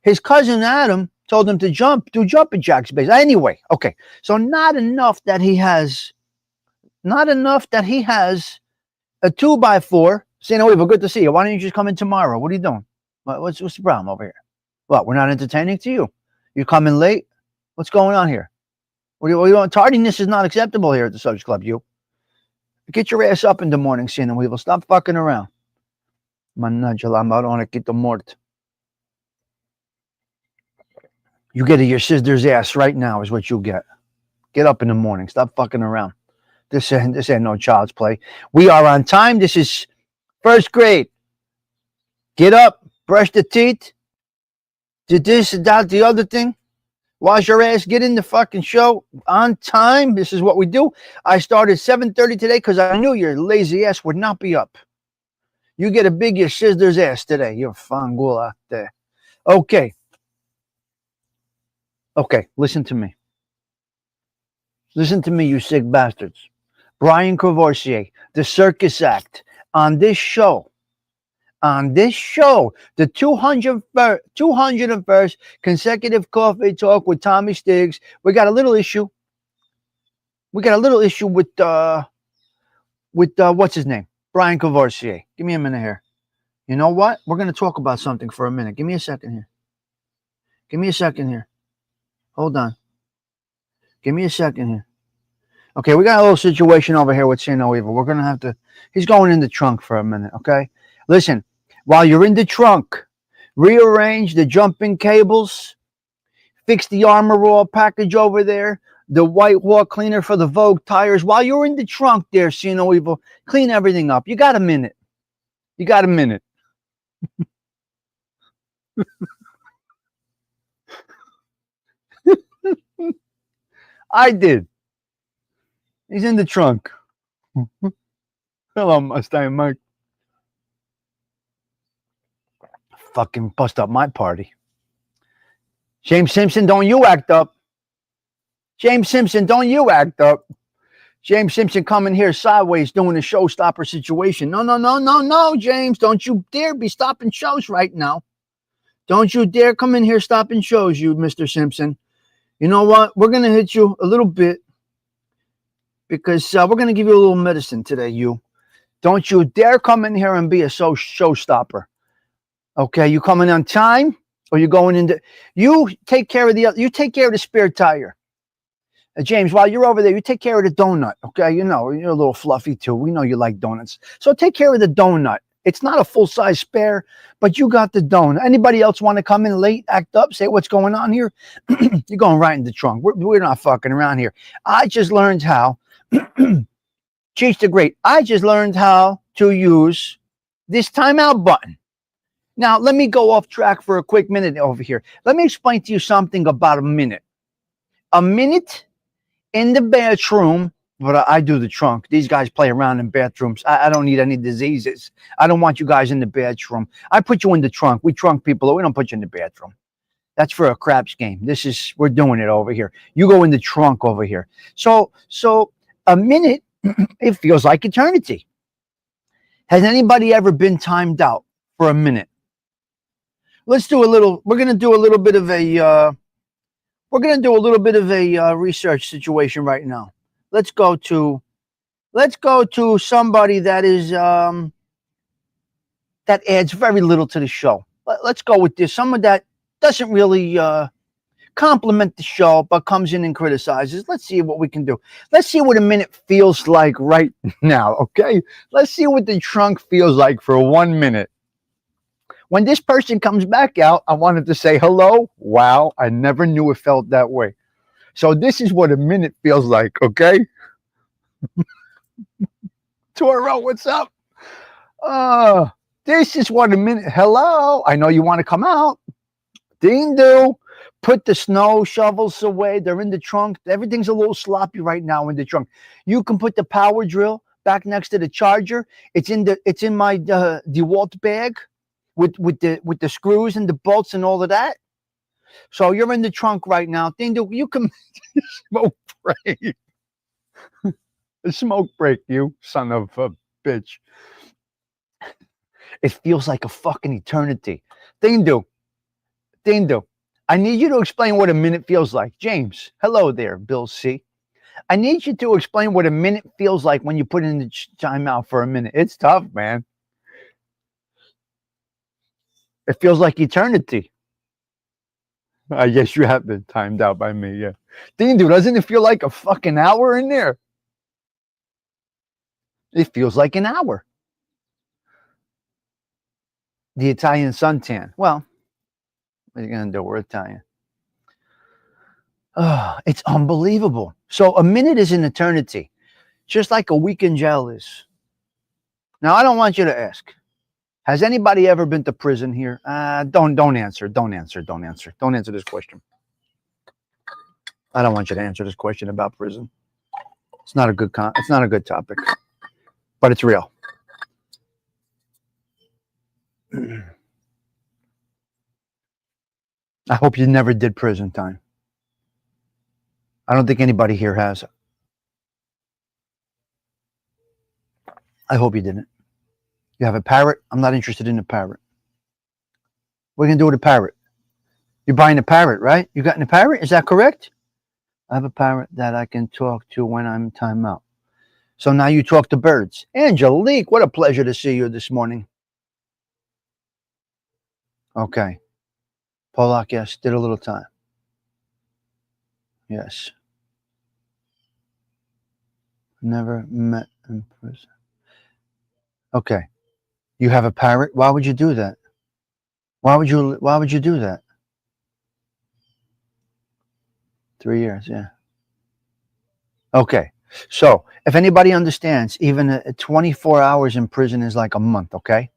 His cousin Adam told him to do jumping jacks base. Anyway, okay. So not enough that he has a 2x4. Saying, oh, we're good to see you. Why don't you just come in tomorrow? What are you doing? What's the problem over here? What, we're not entertaining to you? You coming late? What's going on here? What do you want? Tardiness is not acceptable here at the Subs Club, you. Get your ass up in the morning, Sina Weevil. Stop fucking around. You get your sister's ass right now is what you get. Get up in the morning. Stop fucking around. This ain't no child's play. We are on time. This is first grade. Get up, brush the teeth, did this, that, the other thing. Wash your ass, get in the fucking show on time. This is what we do. I started 7:30 today because I knew your lazy ass would not be up. You get a big your sister's ass today. You're fangul out there. Okay. Okay, listen to me. Listen to me, you sick bastards. Brian Kawfee, the circus act, on this show, the 201st consecutive coffee talk with Tommy Stigs. We got a little issue. With what's his name? Brian Kawfee. Give me a minute here. You know what? We're going to talk about something for a minute. Give me a second here. Hold on. Give me a second here. Okay, we got a little situation over here with Sino Evil. We're going to have to, he's going in the trunk for a minute, okay? Listen, while you're in the trunk, rearrange the jumping cables, fix the Armor All package over there, the white wall cleaner for the Vogue tires. While you're in the trunk there, Sino Evil, clean everything up. You got a minute. I did. He's in the trunk. Hello, Mustang Mike. Fucking bust up my party. James Simpson, don't you act up. James Simpson coming here sideways doing a showstopper situation. No, James. Don't you dare be stopping shows right now. Don't you dare come in here stopping shows, you Mr. Simpson. You know what? We're going to hit you a little bit. because we're going to give you a little medicine today, you. Don't you dare come in here and be a showstopper. Okay, you coming on time or you going into, you take care of the spare tire. James, while you're over there, you take care of the donut, okay? You know, you're a little fluffy too. We know you like donuts. So take care of the donut. It's not a full-size spare, but you got the donut. Anybody else want to come in late, act up, say what's going on here? You're going right in the trunk. We're not fucking around here. I just learned how, Cheech the Great, I just learned how to use this timeout button. Now, let me go off track for a quick minute over here. Let me explain to you something about a minute. A minute in the bathroom, but I do the trunk. These guys play around in bathrooms. I don't need any diseases. I don't want you guys in the bathroom. I put you in the trunk. We trunk people. We don't put you in the bathroom. That's for a craps game. We're doing it over here. You go in the trunk over here. So a minute, it feels like eternity. Has anybody ever been timed out for a minute? We're going to do a little bit of a research situation right now. Let's go to somebody that is that adds very little to the show. Let's go with this. Someone that doesn't really compliment the show, but comes in and criticizes. Let's see what we can do. Let's see what a minute feels like right now. Okay, let's see what the trunk feels like for 1 minute. When this person comes back out, I wanted to say hello. Wow, I never knew it felt that way. So this is what a minute feels like, okay? Toro, what's up? This is what a minute. Hello, I know you want to come out. Ding do. Put the snow shovels away. They're in the trunk. Everything's a little sloppy right now in the trunk. You can put the power drill back next to the charger. It's in my DeWalt bag. With the screws and the bolts and all of that. So you're in the trunk right now. Dingo, you can smoke break. Smoke break, you son of a bitch. It feels like a fucking eternity. Dingo, I need you to explain what a minute feels like. James, hello there, Bill C. I need you to explain what a minute feels like when you put in the timeout for a minute. It's tough, man. It feels like eternity. I guess you have been timed out by me, yeah. Dude, doesn't it feel like a fucking hour in there? It feels like an hour. The Italian suntan. Well, what are you going to do? We're Italian. It's unbelievable. So a minute is an eternity, just like a week in jail is. Now, I don't want you to ask. Has anybody ever been to prison here? Don't answer. Don't answer this question. I don't want you to answer this question about prison. It's not a good topic, but it's real. I hope you never did prison time. I don't think anybody here has. I hope you didn't. You have a parrot? I'm not interested in a parrot. What are you going to do with a parrot? You're buying a parrot, right? You got a parrot? Is that correct? I have a parrot that I can talk to when I'm time out. So now you talk to birds. Angelique, what a pleasure to see you this morning. Okay. Polak, yes, did a little time. Yes. Never met in prison. Okay. You have a parrot? Why would you do that? Why would you do that? 3 years, yeah. Okay. So, if anybody understands, even 24 hours in prison is like a month, okay?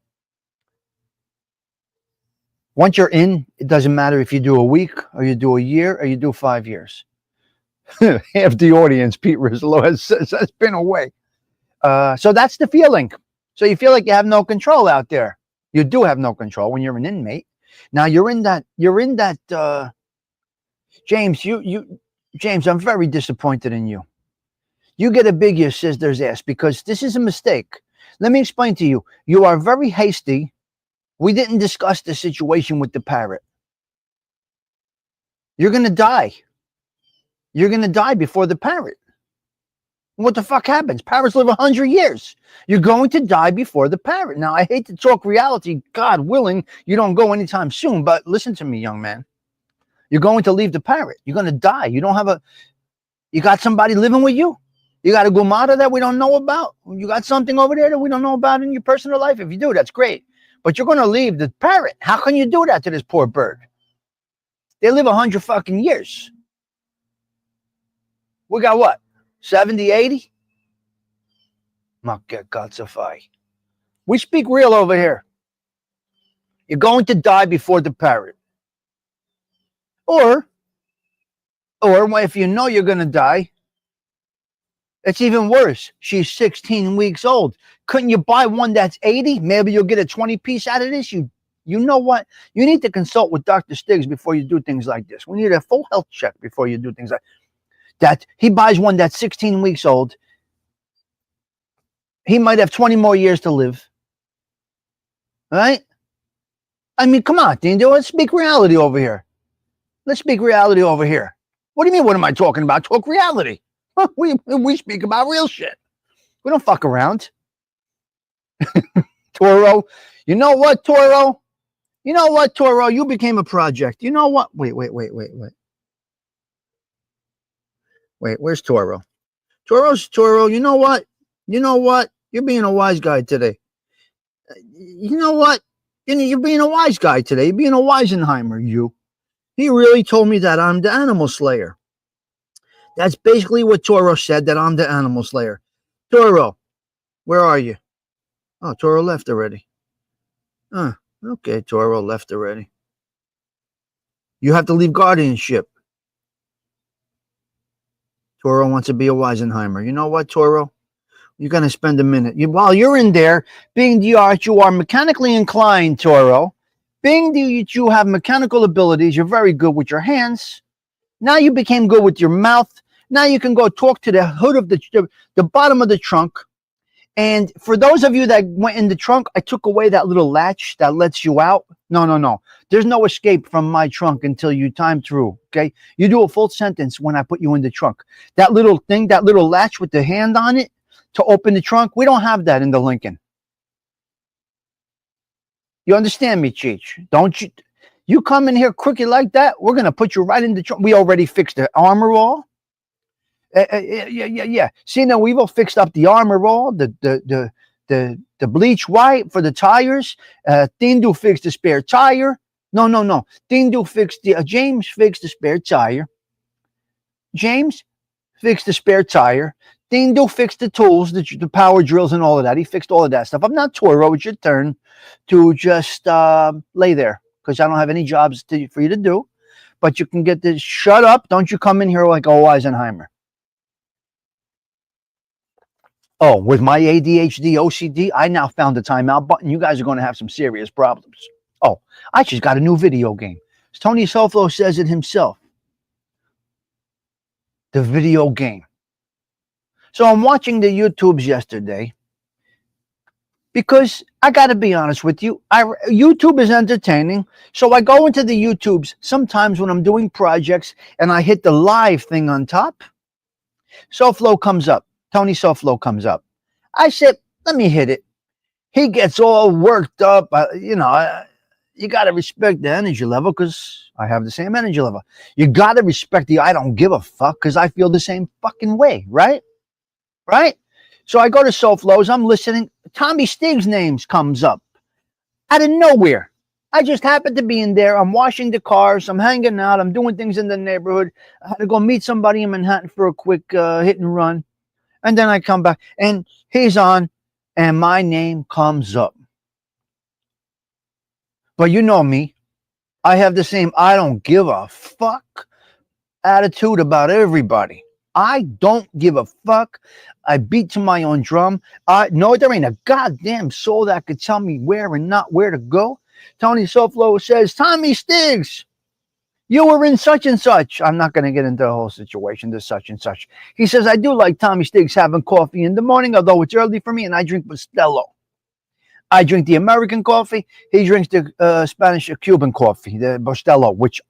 Once you're in, it doesn't matter if you do a week or you do a year or you do 5 years. Half the audience, Pete Rizzo, has been away. So that's the feeling. So you feel like you have no control out there. You do have no control when you're an inmate. Now you're in that. James, James, I'm very disappointed in you. You get a big your sister's ass because this is a mistake. Let me explain to you. You are very hasty. We didn't discuss the situation with the parrot. You're going to die. You're going to die before the parrot. What the fuck happens? Parrots live 100 years. You're going to die before the parrot. Now, I hate to talk reality. God willing, you don't go anytime soon. But listen to me, young man. You're going to leave the parrot. You're going to die. You got somebody living with you? You got a gumata that we don't know about? You got something over there that we don't know about in your personal life? If you do, that's great. But you're going to leave the parrot. How can you do that to this poor bird? They live 100 fucking years. We got what? 70, 80? We speak real over here. You're going to die before the parrot. Or if you know you're going to die, it's even worse. She's 16 weeks old. Couldn't you buy one that's 80? Maybe you'll get a 20 piece out of this. You know what? You need to consult with Dr. Stigs before you do things like this. We need a full health check before you do things like that. He buys one that's 16 weeks old. He might have 20 more years to live. All right? I mean, come on, Dean. Let's speak reality over here. Let's speak reality over here. What do you mean, what am I talking about? Talk reality. We speak about real shit. We don't fuck around. Toro. You know what, Toro? You became a project. You know what? Wait. Wait, where's Toro? Toro. You know what? You're being a wise guy today. You know what? You're being a wise guy today. You're being a Weisenheimer, you. He really told me that I'm the animal slayer. That's basically what Toro said, that I'm the animal slayer. Toro, where are you? Oh, Toro left already. Okay, Toro left already. You have to leave guardianship. Toro wants to be a Weisenheimer. You know what, Toro? You're going to spend a minute. While you're in there, being the art, you are mechanically inclined, Toro. Being that you have mechanical abilities, you're very good with your hands. Now you became good with your mouth. Now you can go talk to the hood of the bottom of the trunk. And for those of you that went in the trunk, I took away that little latch that lets you out. No. There's no escape from my trunk until you time through, okay? You do a full sentence when I put you in the trunk. That little thing, that little latch with the hand on it to open the trunk, we don't have that in the Lincoln. You understand me, Cheech? Don't you? You come in here crooked like that, we're going to put you right in the trunk. We already fixed the armor all. Yeah. See, now we've all fixed up the armor all, the bleach white for the tires. Tindu fixed the spare tire. No. Tindu fixed James fixed the spare tire. James fixed the spare tire. Tindu fixed the tools, the power drills and all of that. He fixed all of that stuff. I'm not Toro. It's your turn to just lay there because I don't have any jobs for you to do. But you can get this. Shut up. Don't you come in here like a Weisenheimer. Oh, with my ADHD, OCD, I now found the timeout button. You guys are going to have some serious problems. Oh, I just got a new video game. Tony Soflo says it himself. The video game. So I'm watching the YouTubes yesterday because I got to be honest with you. YouTube is entertaining. So I go into the YouTubes sometimes when I'm doing projects and I hit the live thing on top. Soflo comes up. Tony Soflo comes up. I said, let me hit it. He gets all worked up. You got to respect the energy level because I have the same energy level. You got to respect the I don't give a fuck because I feel the same fucking way, right? Right? So I go to Soflo's. I'm listening. Tommy Stigs' names comes up out of nowhere. I just happened to be in there. I'm washing the cars. I'm hanging out. I'm doing things in the neighborhood. I had to go meet somebody in Manhattan for a quick hit and run. And then I come back and he's on and my name comes up. But you know me. I have the same I don't give a fuck attitude about everybody. I don't give a fuck. I beat to my own drum. No, there ain't a goddamn soul that could tell me where and not where to go. Tony Soflo says, Tommy Stigs, you were in such and such. I'm not going to get into the whole situation. There's such and such. He says, I do like Tommy Stigs having coffee in the morning, although it's early for me, and I drink Bustelo. I drink the American coffee. He drinks the Spanish or Cuban coffee, the Bustelo, which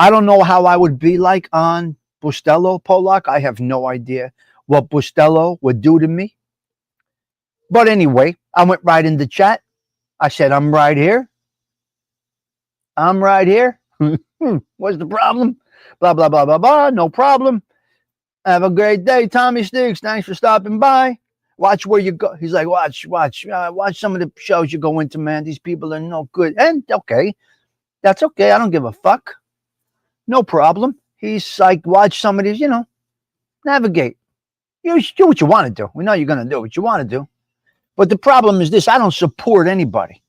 I don't know how I would be like on Bustelo, Polak. I have no idea what Bustelo would do to me. But anyway, I went right in the chat. I said, I'm right here. I'm right here. What's the problem? Blah, blah, blah, blah, blah. No problem. Have a great day, Tommy Stigs. Thanks for stopping by. Watch where you go. He's like, watch some of the shows you go into, man. These people are no good. And okay, that's okay. I don't give a fuck. No problem. He's like, watch some of these, navigate. You do what you want to do. We know you're going to do what you want to do. But the problem is this: I don't support anybody.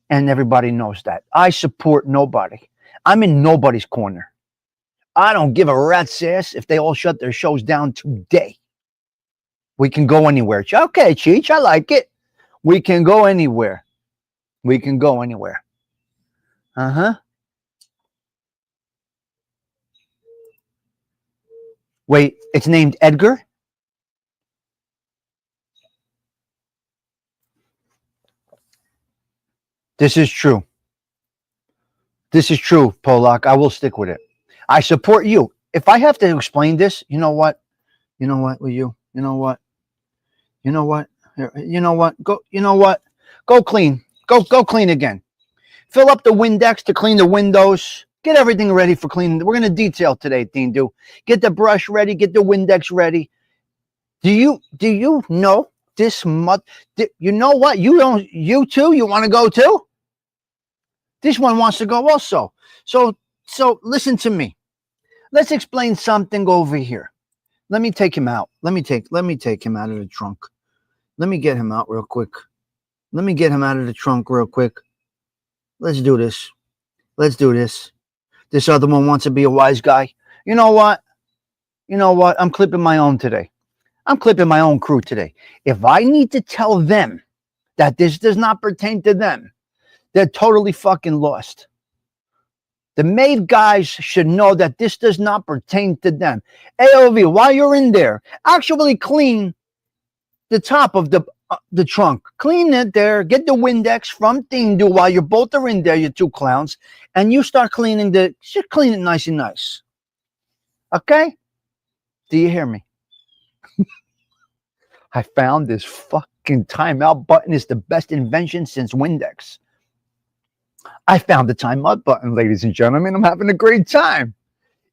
And everybody knows that. I support nobody. I'm in nobody's corner. I don't give a rat's ass if they all shut their shows down today. We can go anywhere. Okay, Cheech, I like it. We can go anywhere. We can go anywhere. Uh-huh. Wait, it's named Edgar? This is true. This is true, Polak. I will stick with it. I support you. If I have to explain this, you know what? You know what? Will you? You know what? You know what? You know what? Go. You know what? Go clean. Go clean again. Fill up the Windex to clean the windows. Get everything ready for cleaning. We're gonna detail today, Dean. Get the brush ready. Get the Windex ready. Do you know this month? You know what? You don't. You too. You want to go too? This one wants to go also. So listen to me. Let's explain something over here. Let me take him out. Let me take him out of the trunk. Let me get him out real quick. Let me get him out of the trunk real quick. Let's do this. Let's do this. This other one wants to be a wise guy. You know what? You know what? I'm clipping my own today. I'm clipping my own crew today. If I need to tell them that this does not pertain to them, they're totally fucking lost. The made guys should know that this does not pertain to them. AOV, while you're in there, actually clean the top of the trunk. Clean it there. Get the Windex from Tindu while you both are in there, you two clowns, and you start cleaning just clean it nice and nice. Okay? Do you hear me? I found this fucking timeout button. Is the best invention since Windex. I found the timeout button, ladies and gentlemen. I'm having a great time.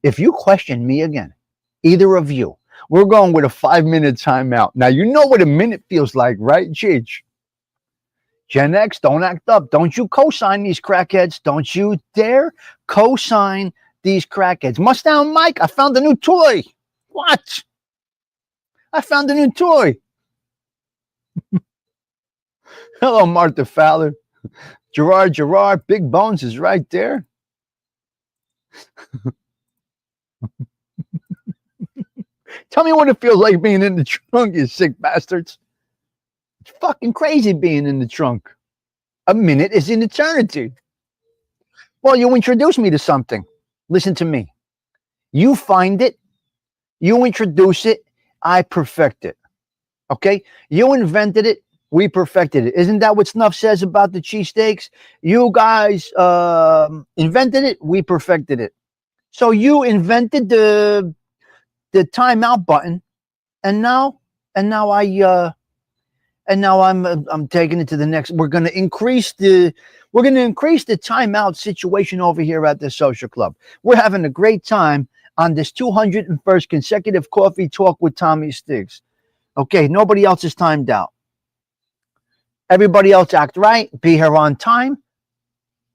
If you question me again, either of you, we're going with a 5-minute timeout. Now, you know what a minute feels like, right, Cheech? Gen X, don't act up. Don't you co-sign these crackheads. Don't you dare co-sign these crackheads. Mustang Mike, I found a new toy. What? I found a new toy. Hello, Martha Fowler. Gerard, Big Bones is right there. Tell me what it feels like being in the trunk, you sick bastards. It's fucking crazy being in the trunk. A minute is an eternity. Well, you introduce me to something. Listen to me. You find it, you introduce it, I perfect it. Okay? You invented it, we perfected it. Isn't that what Snuff says about the cheesesteaks? You guys invented it, we perfected it. So you invented the timeout button, and now I'm taking it to the next. We're gonna increase the timeout situation over here at the social club. We're having a great time on this 201st consecutive coffee talk with Tommy Stigs. Okay, nobody else is timed out. Everybody else act right. Be here on time.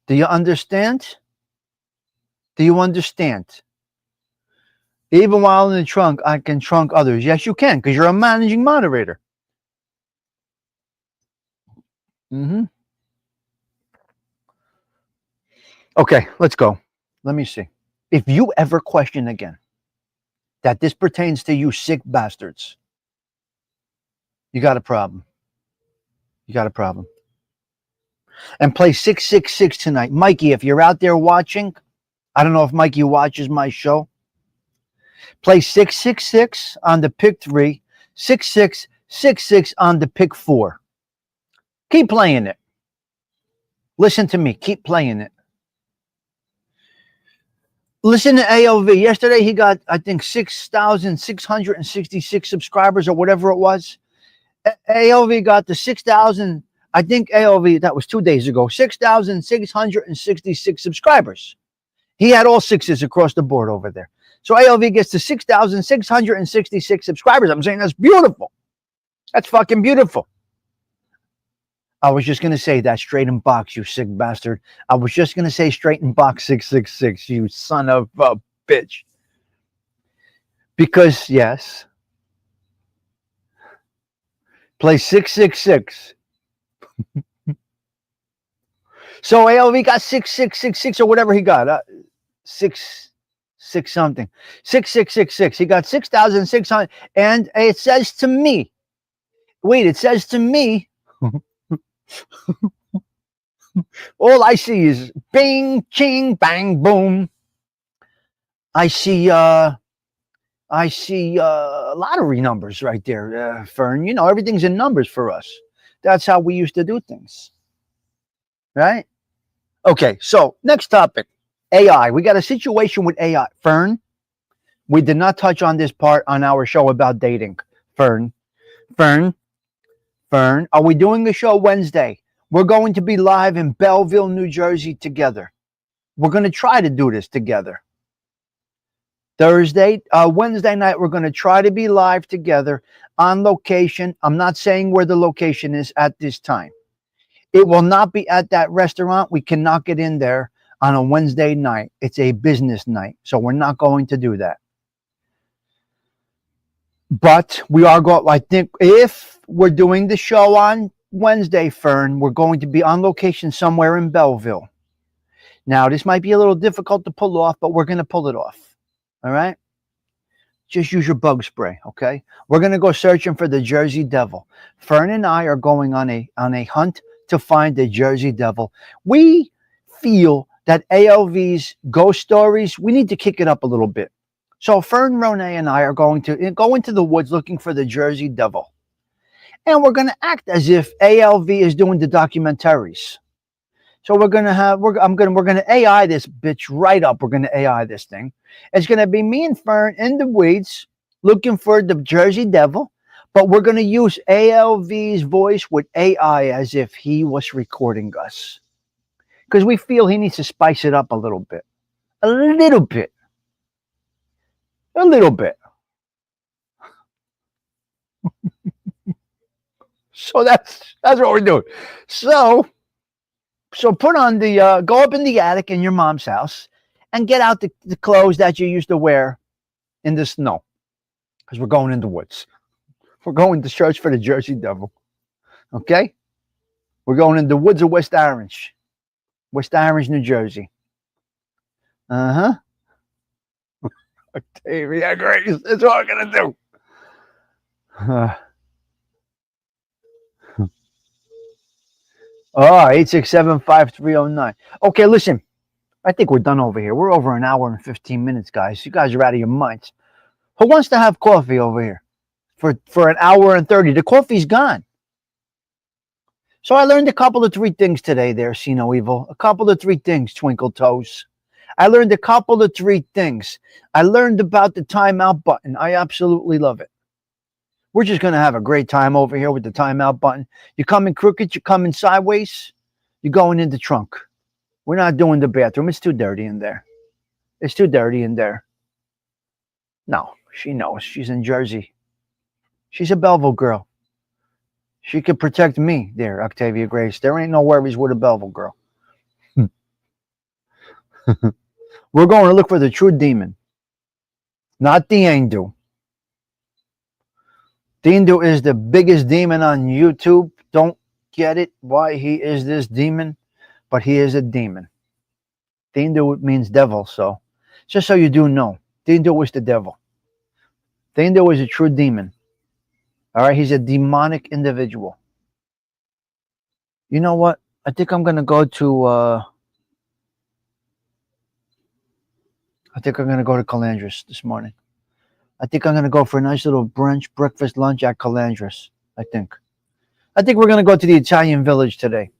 Do you understand? Do you understand? Even while in the trunk, I can trunk others. Yes, you can, because you're a managing moderator. Okay, let's go. Let me see. If you ever question again that this pertains to you sick bastards, you got a problem. You got a problem. And play 666 tonight. Mikey, if you're out there watching, I don't know if Mikey watches my show. Play 666 on the pick 3, 6666 on the pick 4. Keep playing it. Listen to me. Keep playing it. Listen to AOV. Yesterday he got, I think, 6,666 subscribers or whatever it was. AOV got to 6,000. I think AOV, that was 2 days ago, 6,666 subscribers. He had all sixes across the board over there. So AOV gets to 6,666 subscribers. I'm saying that's beautiful. That's fucking beautiful. I was just going to say that straight in box, you sick bastard. I was just going to say straight in box 666, you son of a bitch. Because, yes, play 666. So AOV got 6666 or whatever he got. 6 something. 6666. He got 6,600. And it says to me, wait, it says to me, all I see is bing, ching, bang, boom. I see lottery numbers right there, Fern. You know, everything's in numbers for us. That's how we used to do things. Right? Okay, so next topic. AI. We got a situation with AI. Fern, we did not touch on this part on our show about dating. Fern, are we doing a show Wednesday? We're going to be live in Belleville, New Jersey together. We're going to try to do this together. Wednesday night, we're going to try to be live together on location. I'm not saying where the location is at this time. It will not be at that restaurant. We cannot get in there on a Wednesday night. It's a business night, so we're not going to do that. But we are going, I think if we're doing the show on Wednesday, Fern, we're going to be on location somewhere in Belleville. Now, this might be a little difficult to pull off, but we're going to pull it off. All right? Just use your bug spray, okay? We're going to go searching for the Jersey Devil. Fern and I are going on a hunt to find the Jersey Devil. We feel that ALV's ghost stories, we need to kick it up a little bit. So Fern, Ronay, and I are going to go into the woods looking for the Jersey Devil. And we're going to act as if ALV is doing the documentaries. So we're going to AI this bitch right up. We're going to AI this thing. It's going to be me and Fern in the weeds looking for the Jersey Devil. But we're going to use ALV's voice with AI as if he was recording us. Because we feel he needs to spice it up a little bit. A little bit. A little bit. So that's what we're doing. So put on the, go up in the attic in your mom's house and get out the clothes that you used to wear in the snow. Because we're going in the woods. We're going to search for the Jersey Devil. Okay? We're going in the woods of West Orange. West Orange, New Jersey. Uh-huh. Octavia Grace. That's what we're going to do. Oh, 867-5309. Okay, listen. I think we're done over here. We're over an hour and 15 minutes, guys. You guys are out of your minds. Who wants to have coffee over here for an hour and 30? The coffee's gone. So I learned a couple of 3 things today there, See No Evil. A couple of 3 things, Twinkle Toes. I learned a couple of 3 things. I learned about the timeout button. I absolutely love it. We're just going to have a great time over here with the timeout button. You coming crooked, you coming sideways, you're going in the trunk. We're not doing the bathroom. It's too dirty in there. It's too dirty in there. No, she knows. She's in Jersey. She's a Belleville girl. She could protect me there, Octavia Grace. There ain't no worries with a Belleville girl. We're going to look for the true demon. Not the angel. Dindu is the biggest demon on YouTube. Don't get it why he is this demon, but he is a demon. Dindu means devil, so just so you do know, Dindu is the devil. Dindu is a true demon. All right, he's a demonic individual. You know what? I think I'm gonna go to. I think I'm gonna go to Calandris this morning. I think I'm going to go for a nice little brunch, breakfast, lunch at Calandris, I think. I think we're going to go to the Italian Village today.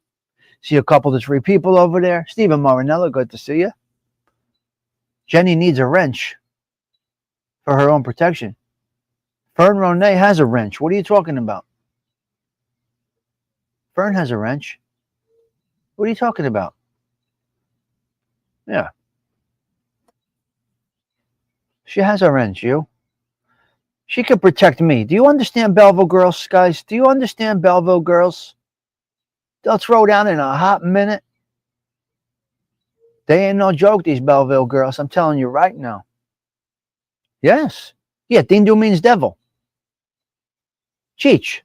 See a couple of 3 people over there. Stephen Marinello, good to see you. Jenny needs a wrench for her own protection. Fern Ronay has a wrench. What are you talking about? Fern has a wrench. What are you talking about? Yeah, she has a wrench, you. She could protect me. Do you understand Belleville girls, guys? Do you understand Belleville girls? They'll throw down in a hot minute. They ain't no joke, these Belleville girls. I'm telling you right now. Yes. Yeah, Dindu means devil. Cheech.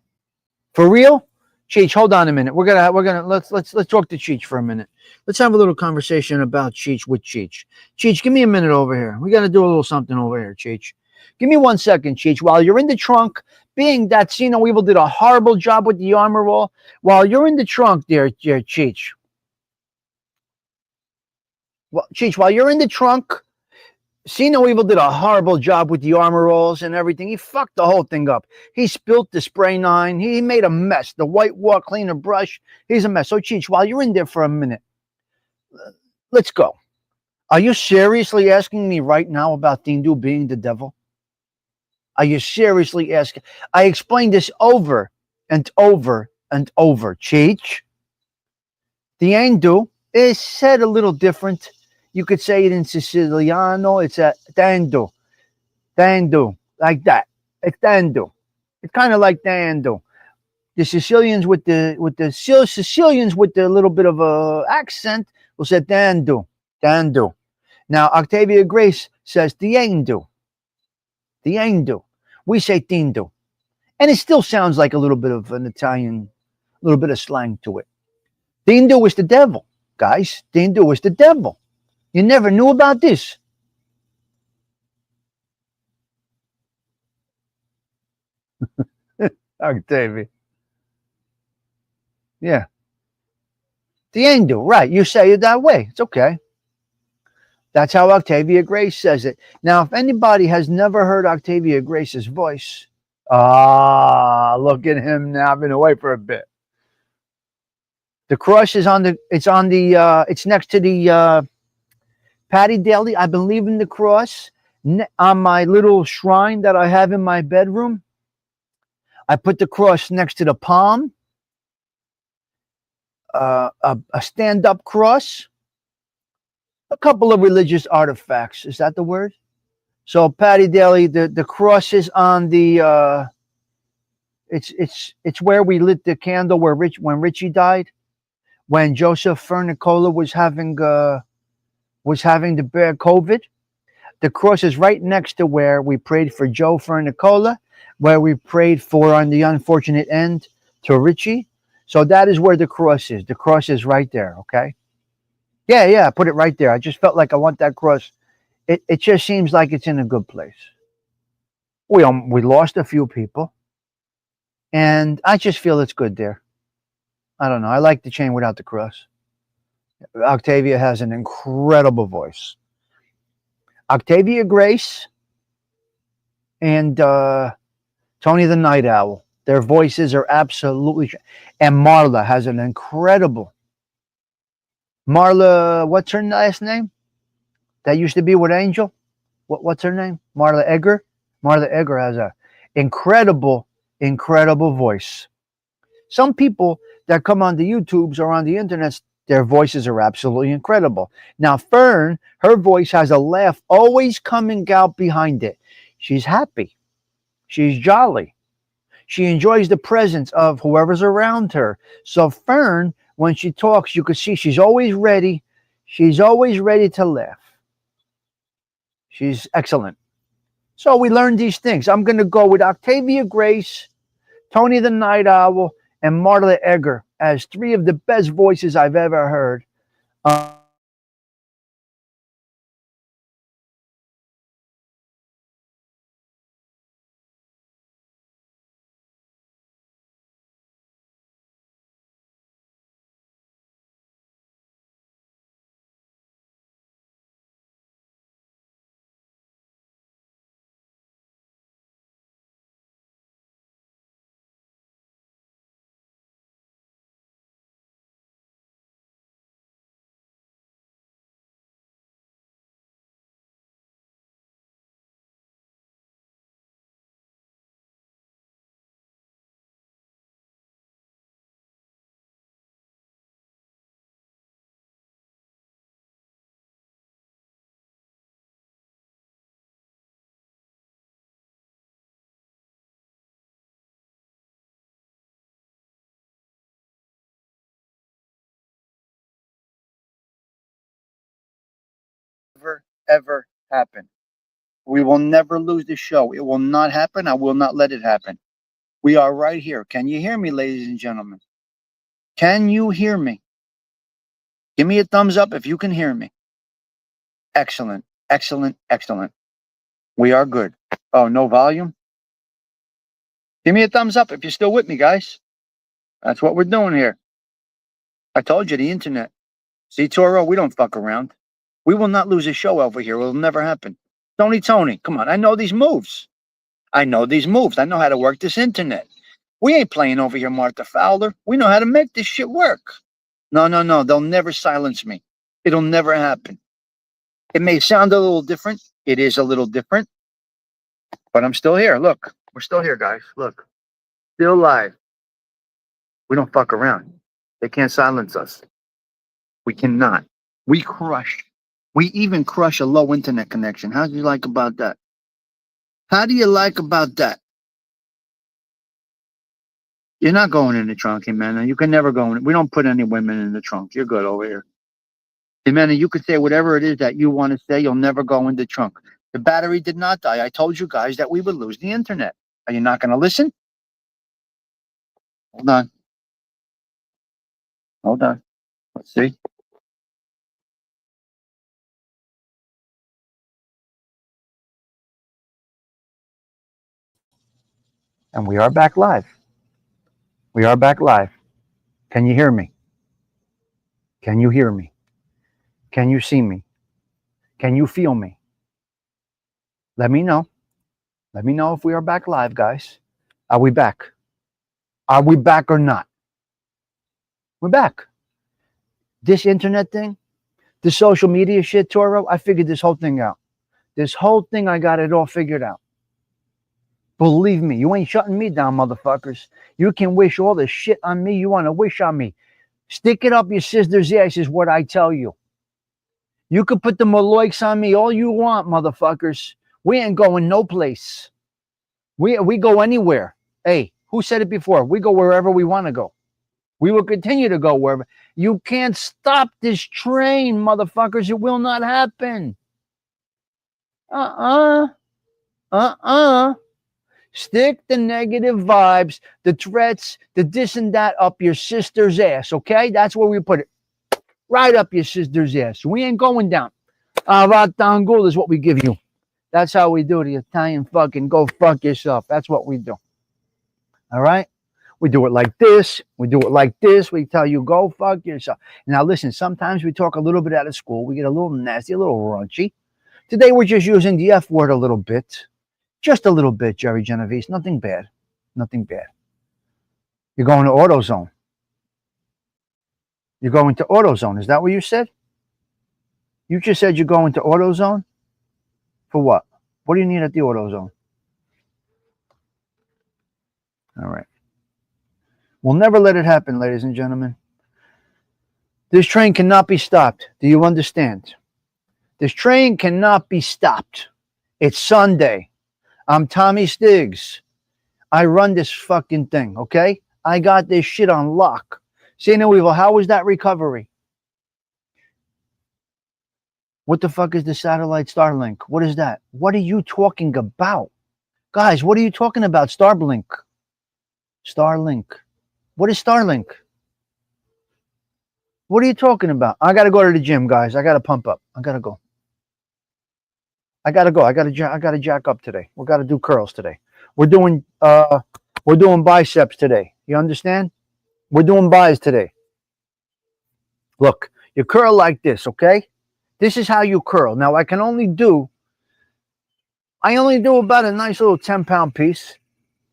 For real? Cheech, hold on a minute. Let's talk to Cheech for a minute. Let's have a little conversation about Cheech with Cheech. Cheech, give me a minute over here. We gotta do a little something over here, Cheech. Give me 1 second, Cheech. While you're in the trunk, being that Sino Evil did a horrible job with the armor roll, while you're in the trunk, dear Cheech. Well, Cheech, while you're in the trunk, See No Evil did a horrible job with the armor rolls and everything. He fucked the whole thing up. He spilt the spray nine. He made a mess. The white wall cleaner brush. He's a mess. So, Cheech, while you're in there for a minute, let's go. Are you seriously asking me right now about Dindu being the devil? Are you seriously asking? I explained this over and over and over. Cheech, the Dindu is said a little different. You could say it in Siciliano. It's a Dindu. Dando, like that. It's dando. It's kind of like dando. The Sicilians with the Sicilians with the little bit of a accent will say dando, dando. Now Octavia Grace says diendo, diendo. We say tindo, and it still sounds like a little bit of an Italian, a little bit of slang to it. Dindo is the devil, guys. Dindo is the devil. You never knew about this. Octavia. Yeah. Diendo, right. You say it that way. It's okay. That's how Octavia Grace says it. Now, if anybody has never heard Octavia Grace's voice, look at him now. I've been away for a bit. The cross is it's next to the Patty Daly. I believe in the cross on my little shrine that I have in my bedroom. I put the cross next to the palm, a stand-up cross, a couple of religious artifacts. Is that the word? So Patty Daly, the cross is on the it's where we lit the candle when Richie died, when Joseph Fernicola was having the bad COVID. The cross is right next to where we prayed for Joe Fernicola, where we prayed for on the unfortunate end to Richie. So that is where the cross is. The cross is right there. Okay. Yeah, I put it right there. I just felt like I want that cross. It just seems like it's in a good place. We lost a few people, and I just feel it's good there. I don't know. I like the chain without the cross. Octavia has an incredible voice. Octavia Grace and Tony the Night Owl. Their voices are absolutely. And Marla has an incredible. Marla, what's her last name? That used to be with Angel. What's her name? Marla Egger. Marla Egger has a incredible voice. Some people that come on the YouTubes or on the internet, their voices are absolutely incredible. Now, Fern, her voice has a laugh always coming out behind it. She's happy. She's jolly. She enjoys the presence of whoever's around her. So Fern, when she talks, you can see she's always ready. She's always ready to laugh. She's excellent. So we learned these things. I'm going to go with Octavia Grace, Tony the Night Owl, and Marla Egger as three of the best voices I've ever heard. ever happen. We will never lose the show. It will not happen. I will not let it happen. We are right here. Can you hear me, ladies and gentlemen? Can you hear me? Give me a thumbs up if you can hear me. Excellent, excellent, excellent. We are good. Oh, no volume? Give me a thumbs up if you're still with me, guys. That's what we're doing here. I told you, the internet. See, Toro, we don't fuck around. We will not lose a show over here. It will never happen. Tony, come on. I know these moves. I know how to work this internet. We ain't playing over here, Martha Fowler. We know how to make this shit work. No. They'll never silence me. It'll never happen. It may sound a little different. It is a little different. But I'm still here. Look, we're still here, guys. Look, still live. We don't fuck around. They can't silence us. We cannot. We crush. We even crush a low internet connection. How do you like about that? How do you like about that? You're not going in the trunk, Jimena. You can never go in. We don't put any women in the trunk. You're good over here. Jimena, you could say whatever it is that you want to say. You'll never go in the trunk. The battery did not die. I told you guys that we would lose the internet. Are you not going to listen? Hold on. Hold on. Let's see. And we are back live. We are back live. Can you hear me? Can you hear me? Can you see me? Can you feel me? Let me know. Let me know if we are back live, guys. Are we back? Are we back or not? We're back. This internet thing, this social media shit, Toro, I figured this whole thing out. This whole thing, I got it all figured out. Believe me, you ain't shutting me down, motherfuckers. You can wish all the shit on me you want to wish on me. Stick it up your sister's ass is what I tell you. You can put the maloiks on me all you want, motherfuckers. We ain't going no place. We go anywhere. Hey, who said it before? We go wherever we want to go. We will continue to go wherever. You can't stop this train, motherfuckers. It will not happen. Stick the negative vibes, the threats, the this and that up your sister's ass, okay? That's where we put it. Right up your sister's ass. We ain't going down. Avatangul is what we give you. That's how we do the Italian fucking go fuck yourself. That's what we do. All right? We do it like this. We do it like this. We tell you go fuck yourself. Now listen, sometimes we talk a little bit out of school. We get a little nasty, a little raunchy. Today we're just using the F word a little bit. Just a little bit, Jerry Genovese. Nothing bad. Nothing bad. You're going to AutoZone. You're going to AutoZone. Is that what you said? You just said you're going to AutoZone? For what? What do you need at the AutoZone? All right. We'll never let it happen, ladies and gentlemen. This train cannot be stopped. Do you understand? This train cannot be stopped. It's Sunday. I'm Tommy Stigs. I run this fucking thing, okay? I got this shit on lock. Say no evil. How was that recovery? What the fuck is the satellite Starlink? What is that? What are you talking about? Guys, what are you talking about? Starlink. Starlink. What is Starlink? What are you talking about? I got to go to the gym, guys. I got to pump up. I got to go. I got to jack up today. We got to do curls today. We're doing biceps today. You understand? We're doing buys today. Look, you curl like this, okay? This is how you curl. Now I only do about a nice little 10-pound piece.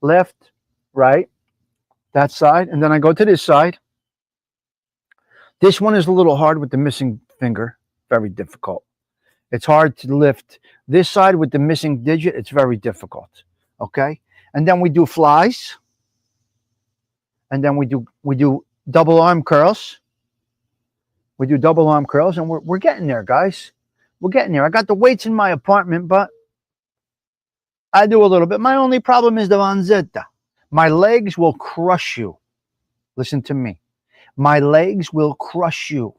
Left, right, that side, and then I go to this side. This one is a little hard with the missing finger. Very difficult. It's hard to lift this side with the missing digit. It's very difficult. Okay? And then we do flies. And then we do double arm curls. We do double arm curls, and we're getting there, guys. We're getting there. I got the weights in my apartment, but I do a little bit. My only problem is the vanzetta. My legs will crush you. Listen to me. My legs will crush you.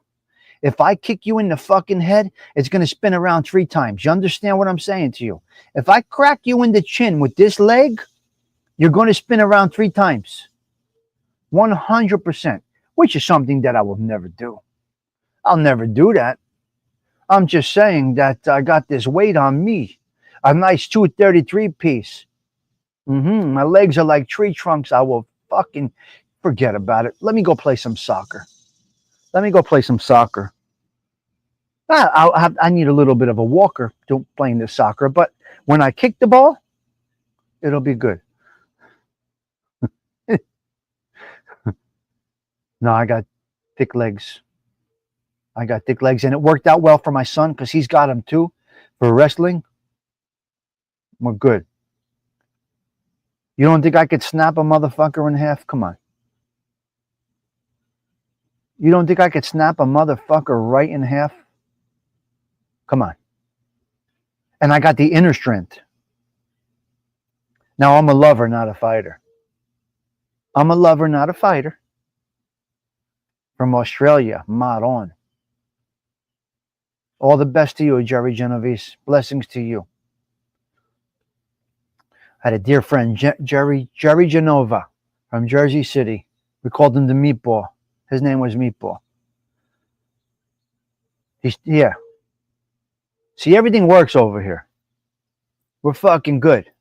If I kick you in the fucking head, it's going to spin around 3 times. You understand what I'm saying to you? If I crack you in the chin with this leg, you're going to spin around 3 times. 100%, which is something that I will never do. I'll never do that. I'm just saying that I got this weight on me. A nice 233 piece. My legs are like tree trunks. I will fucking forget about it. Let me go play some soccer. I need a little bit of a walker to playing this soccer, but when I kick the ball, it'll be good. No, I got thick legs. And it worked out well for my son because he's got them too for wrestling. We're good. You don't think I could snap a motherfucker in half? Come on. You don't think I could snap a motherfucker right in half? Come on. And I got the inner strength. Now, I'm a lover, not a fighter. I'm a lover, not a fighter. From Australia, mod on. All the best to you, Jerry Genovese. Blessings to you. I had a dear friend, Jerry Genova from Jersey City. We called him the Meatball. His name was Meatball. Yeah. See, everything works over here. We're fucking good.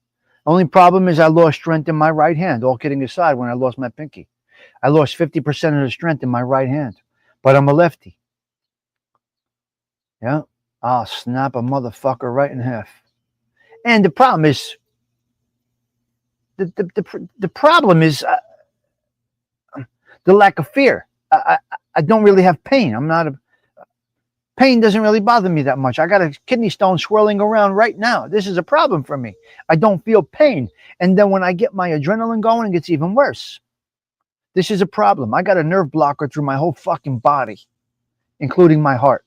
Only problem is I lost strength in my right hand, all kidding aside, when I lost my pinky. I lost 50% of the strength in my right hand. But I'm a lefty. Yeah. I'll snap a motherfucker right in half. And the problem is, the problem is the lack of fear. I don't really have pain. Pain doesn't really bother me that much. I got a kidney stone swirling around right now. This is a problem for me. I don't feel pain. And then when I get my adrenaline going, it gets even worse. This is a problem. I got a nerve blocker through my whole fucking body, including my heart.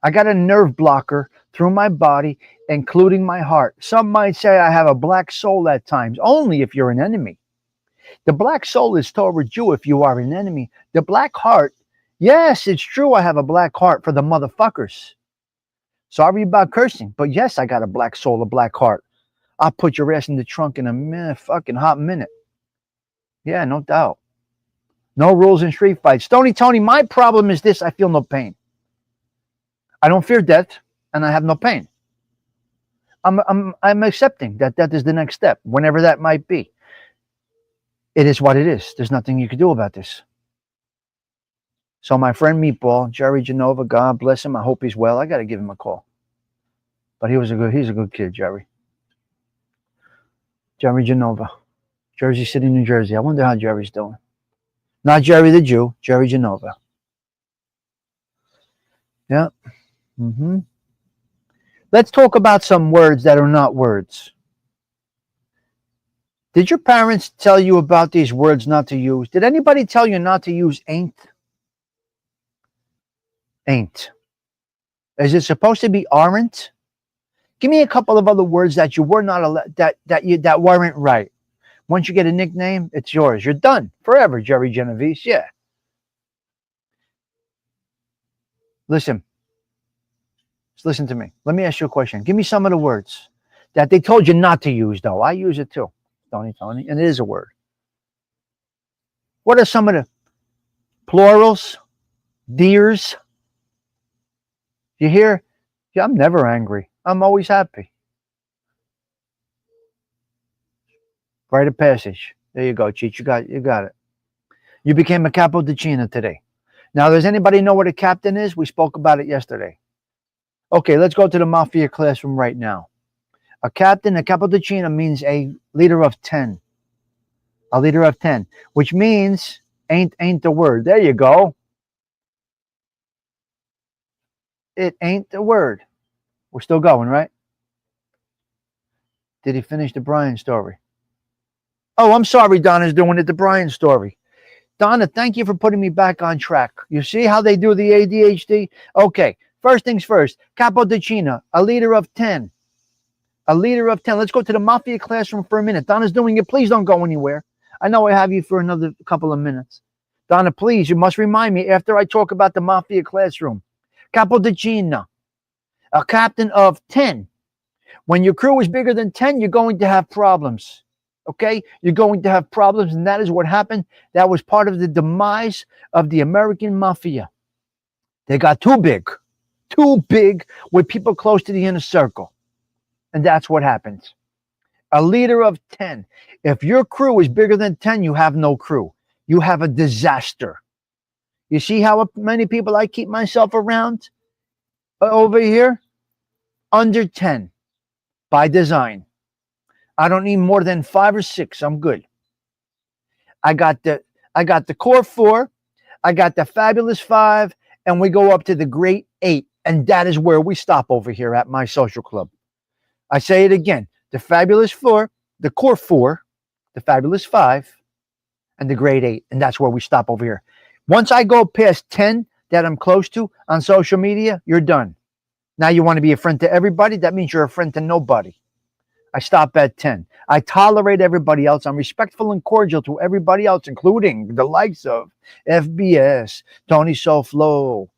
I got a nerve blocker through my body, including my heart. Some might say I have a black soul at times, only if you're an enemy. The black soul is towards you if you are an enemy. The black heart, yes, it's true I have a black heart for the motherfuckers. Sorry about cursing, but yes, I got a black soul, a black heart. I'll put your ass in the trunk in a minute, fucking hot minute. Yeah, no doubt. No rules in street fights. Stony Tony, my problem is this: I feel no pain. I don't fear death, and I have no pain. I'm accepting that death is the next step, whenever that might be. It is what it is. There's nothing you can do about this. So my friend Meatball, Jerry Genova, God bless him. I hope he's well. I got to give him a call. But he's a good kid, Jerry. Jerry Genova, Jersey City, New Jersey. I wonder how Jerry's doing. Not Jerry the Jew, Jerry Genova. Yeah. Let's talk about some words that are not words. Did your parents tell you about these words not to use? Did anybody tell you not to use ain't? Ain't. Is it supposed to be aren't? Give me a couple of other words that you were not that weren't right. Once you get a nickname, it's yours. You're done forever, Jerry Genovese. Yeah. Listen to me. Let me ask you a question. Give me some of the words that they told you not to use, though. I use it too, Tony, and it is a word. What are some of the plurals? Deers? You hear? Yeah, I'm never angry. I'm always happy. Rite of passage. There you go, Cheech. You got it. You became a capodicino today. Now, does anybody know what a captain is? We spoke about it yesterday. Okay, let's go to the mafia classroom right now. A captain, a capodicino, means a leader of 10. A leader of 10, which means ain't the word. There you go. It ain't the word. We're still going, right? Did he finish the Brian story? Oh, I'm sorry, Donna's doing it, the Brian story. Donna, thank you for putting me back on track. You see how they do the ADHD? Okay, first things first. Capodicino, a leader of 10. A leader of 10. Let's go to the mafia classroom for a minute. Donna's doing it. Please don't go anywhere. I know I have you for another couple of minutes. Donna, please, you must remind me after I talk about the Mafia classroom. Capodicino, a captain of 10. When your crew is bigger than 10, you're going to have problems. Okay? You're going to have problems, and that is what happened. That was part of the demise of the American Mafia. They got too big with people close to the inner circle. And that's what happens. A leader of 10. If your crew is bigger than 10, you have no crew. You have a disaster. You see how many people I keep myself around over here? Under 10 by design. I don't need more than 5 or 6. I'm good. I got the core 4. I got the fabulous 5, and we go up to the great 8. And that is where we stop over here at my social club. I say it again. The fabulous 4, the core 4, the fabulous 5, and the grade 8. And that's where we stop over here. Once I go past 10 that I'm close to on social media, you're done. Now you want to be a friend to everybody? That means you're a friend to nobody. I stop at 10. I tolerate everybody else. I'm respectful and cordial to everybody else, including the likes of FBS, Tony Soflo,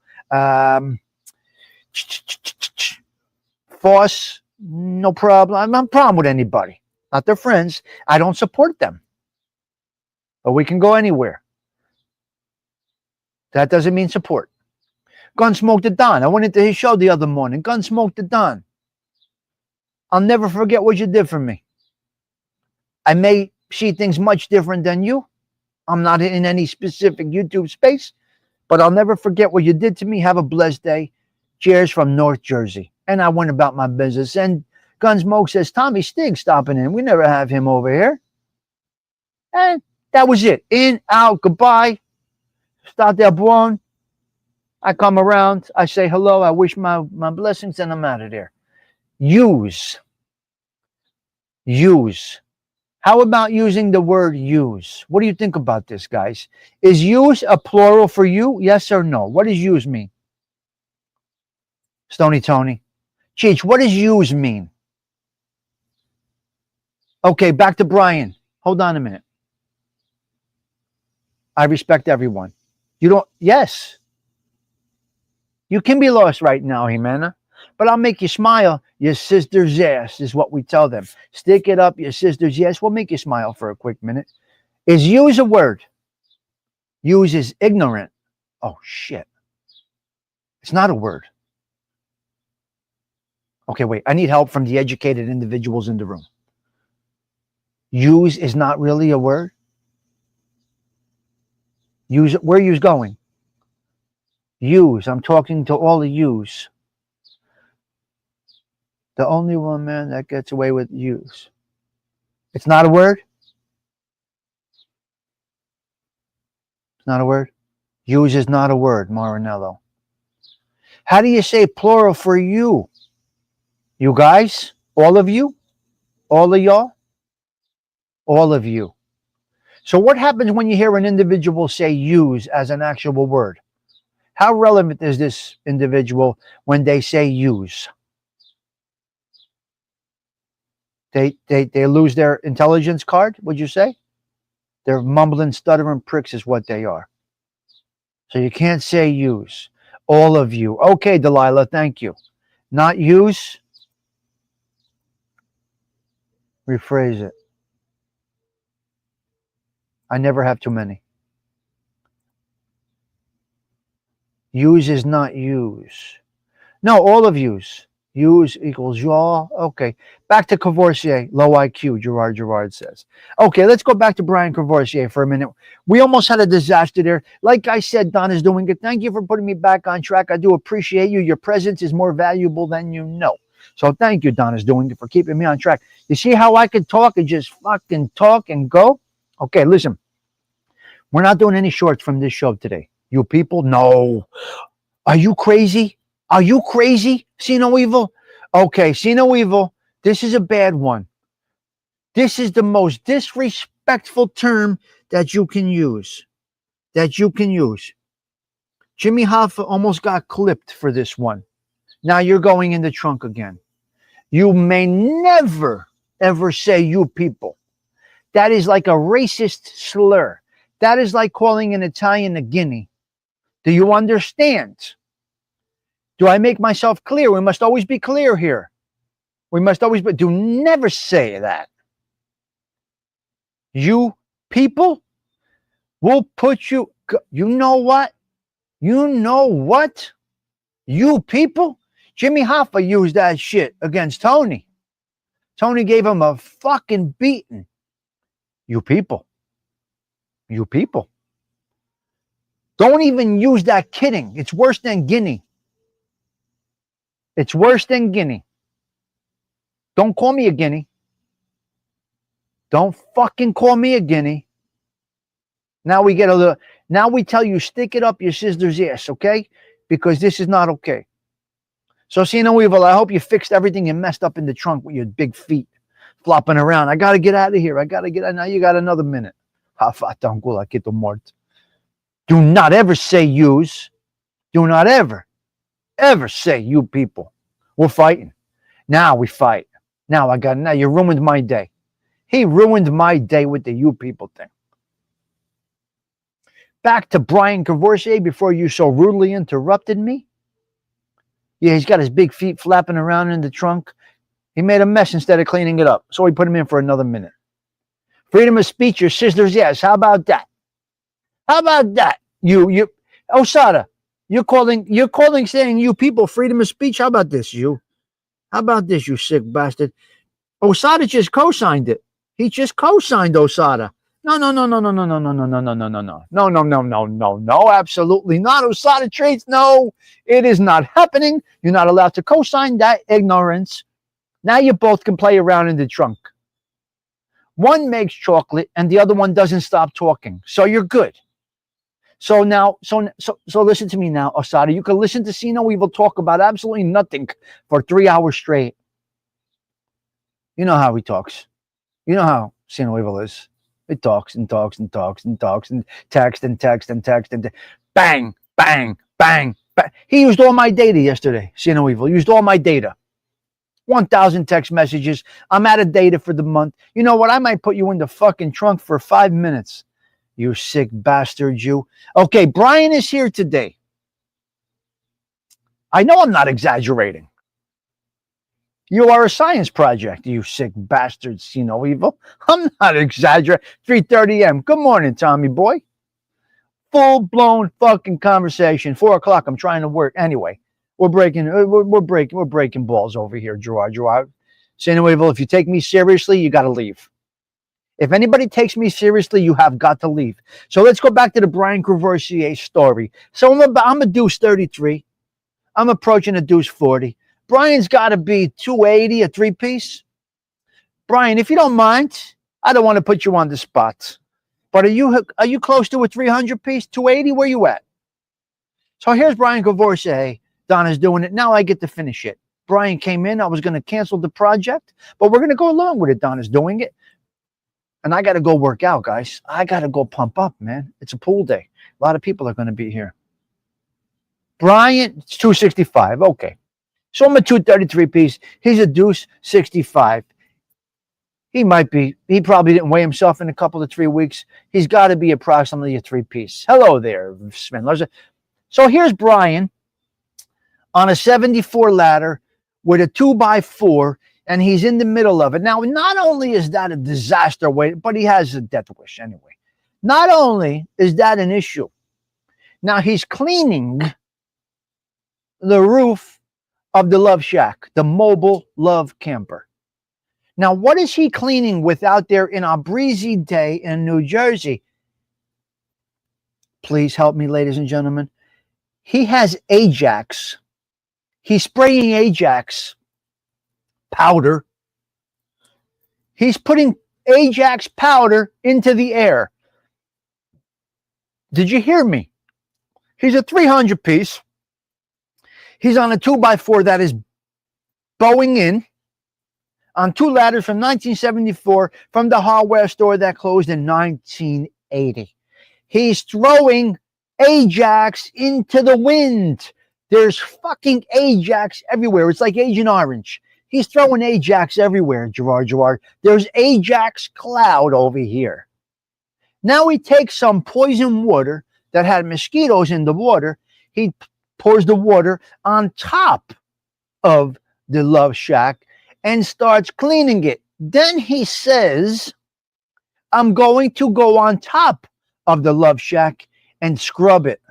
Foss. No problem. I'm not a problem with anybody. Not their friends. I don't support them. But we can go anywhere. That doesn't mean support. Gunsmoke the Don. I went into his show the other morning. Gunsmoke the Don. I'll never forget what you did for me. I may see things much different than you. I'm not in any specific YouTube space, but I'll never forget what you did to me. Have a blessed day. Cheers from North Jersey. And I went about my business. And Gunsmoke says, Tommy Stigs stopping in. We never have him over here. And that was it. In, out, goodbye. Start there, buon. I come around. I say hello. I wish my blessings, and I'm out of there. Use. How about using the word use? What do you think about this, guys? Is use a plural for you? Yes or no? What does use mean? Stony Tony. Cheech, what does use mean? Okay, back to Brian. Hold on a minute. I respect everyone. You don't, yes. You can be lost right now, Jimena. But I'll make you smile. Your sister's ass is what we tell them. Stick it up your sister's ass. We'll make you smile for a quick minute. Is use a word? Use is ignorant. Oh, shit. It's not a word. Okay, wait. I need help from the educated individuals in the room. Use is not really a word? Use, where are you going? Use. I'm talking to all the yous. The only one man that gets away with use. It's not a word? It's not a word? Use is not a word, Marinello. How do you say plural for you? You guys? All of you? All of y'all? All of you. So what happens when you hear an individual say use as an actual word? How relevant is this individual when they say use? They lose their intelligence card, would you say? They're mumbling, stuttering pricks is what they are. So you can't say use. All of you. Okay, Delilah, thank you. Not use. Rephrase it. I never have too many. Use is not use. No, all of use. Use equals y'all. Okay. Back to Courvoisier. Low IQ, Gerard says. Okay, let's go back to Brian Courvoisier for a minute. We almost had a disaster there. Like I said, Don is doing it. Thank you for putting me back on track. I do appreciate you. Your presence is more valuable than you know. So thank you, Don is doing it, for keeping me on track. You see how I can talk and just fucking talk and go? Okay, listen. We're not doing any shorts from this show today. You people? No. Are you crazy? Are you crazy? See no evil? Okay, see no evil. This is a bad one. This is the most disrespectful term that you can use. Jimmy Hoffa almost got clipped for this one. Now you're going in the trunk again. You may never, ever say you people. That is like a racist slur. That is like calling an Italian a guinea. Do you understand? Do I make myself clear? We must always be clear here. We must always be. Do never say that. You people will put you. You know what? You know what? You people. Jimmy Hoffa used that shit against Tony. Tony gave him a fucking beating. You people. You people. Don't even use that kidding. It's worse than Guinea. It's worse than Guinea. Don't call me a guinea. Don't fucking call me a guinea. Now we get a little. Now we tell you stick it up your sister's ass, okay? Because this is not okay. So, Sino Evil, I hope you fixed everything you messed up in the trunk with your big feet flopping around. I gotta get out of here. I gotta get out. Now you got another minute. Do not ever say use. Do not ever say you people. We're fighting. Now we fight. Now you ruined my day. He ruined my day with the you people thing. Back to Brian Cavoursier before you so rudely interrupted me. Yeah, he's got his big feet flapping around in the trunk. He made a mess instead of cleaning it up. So we put him in for another minute. Freedom of speech, your sisters, yes. How about that? How about that? You Osada, you're calling saying you people freedom of speech. How about this, you? How about this, you sick bastard? Osada just co-signed it. He just co-signed Osada. No, absolutely not. Osada trades, no, it is not happening. You're not allowed to co-sign that ignorance. Now you both can play around in the trunk. One makes chocolate and the other one doesn't stop talking. So you're good. So now, so listen to me now, Osada. You can listen to Sino Evil talk about absolutely nothing for 3 hours straight. You know how he talks. You know how Sino Evil is. It talks and talks and talks and talks and text and text and text and bang, bang, bang, bang. He used all my data yesterday, Sino Evil. Used all my data. 1,000 text messages. I'm out of data for the month. You know what? I might put you in the fucking trunk for 5 minutes. You sick bastard, you. Okay, Brian is here today. I know I'm not exaggerating. You are a science project, you sick bastard, Sino Evil. I'm not exaggerating. 3:30 a.m. Good morning, Tommy boy. Full-blown fucking conversation. 4 o'clock. I'm trying to work. Anyway, we're breaking balls over here, Gerard. Sino Evil, if you take me seriously, you got to leave. If anybody takes me seriously, you have got to leave. So let's go back to the Brian Cavoursier story. So I'm a deuce 33. I'm approaching a deuce 40. Brian's got to be 280, a three-piece. Brian, if you don't mind, I don't want to put you on the spot. But are you close to a 300-piece, 280? Where you at? So here's Brian Cavoursier. Donna's doing it. Now I get to finish it. Brian came in. I was going to cancel the project, but we're going to go along with it. Donna's doing it. And I got to go work out, guys. I got to go pump up, man. It's a pool day. A lot of people are going to be here. Brian, it's 265. Okay. So I'm a 233 piece. He's a deuce 65. He probably didn't weigh himself in a couple of 3 weeks. He's got to be approximately a three-piece. Hello there, Svindlers. So here's Brian on a 74 ladder with a 2x4, and he's in the middle of it. Now, not only is that a disaster weight, but he has a death wish anyway. Not only is that an issue, now he's cleaning the roof of the Love Shack, the mobile love camper. Now, what is he cleaning with out there in a breezy day in New Jersey? Please help me, ladies and gentlemen. He has Ajax. He's spraying Ajax powder. He's putting Ajax powder into the air. Did you hear me? He's a 300 piece. He's on a 2x4 that is bowing in on two ladders from 1974 from the hardware store that closed in 1980. He's throwing Ajax into the wind. There's fucking Ajax everywhere. It's like Agent Orange. He's throwing Ajax everywhere, Gerard. There's Ajax cloud over here. Now he takes some poison water that had mosquitoes in the water. He pours the water on top of the love shack and starts cleaning it. Then he says, I'm going to go on top of the love shack and scrub it.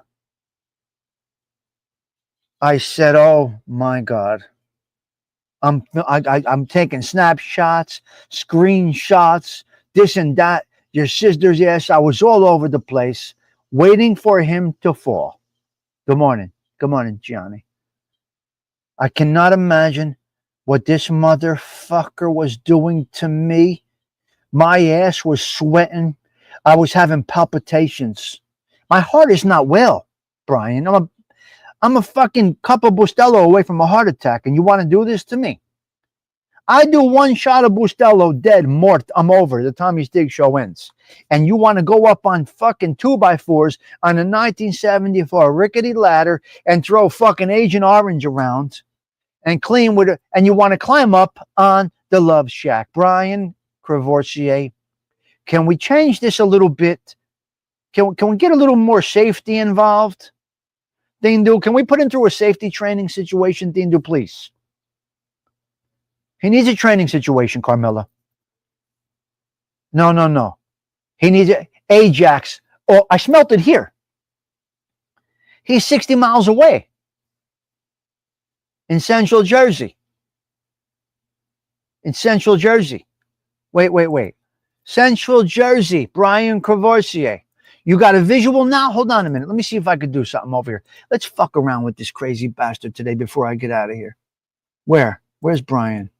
I said, oh my God. I'm taking snapshots, screenshots, this and that. Your sister's ass. I was all over the place waiting for him to fall. Good morning. Good morning, Gianni. I cannot imagine what this motherfucker was doing to me. My ass was sweating. I was having palpitations. My heart is not well, Brian. I'm a fucking cup of Bustelo away from a heart attack, and you want to do this to me? I do one shot of Bustelo, dead, mort, I'm over. The Tommy Stigs show ends. And you want to go up on fucking 2x4s on a 1974 rickety ladder and throw fucking Agent Orange around and clean with it, and you want to climb up on the love shack. Brian Crevorcier, can we change this a little bit? Can we get a little more safety involved? Dindu, can we put him through a safety training situation, Dindu, please? He needs a training situation, Carmela. No. He needs Ajax. Oh, I smelt it here. He's 60 miles away in Central Jersey. In Central Jersey. Wait. Central Jersey, Brian Crevorcier. You got a visual now? Hold on a minute. Let me see if I could do something over here. Let's fuck around with this crazy bastard today before I get out of here. Where's Brian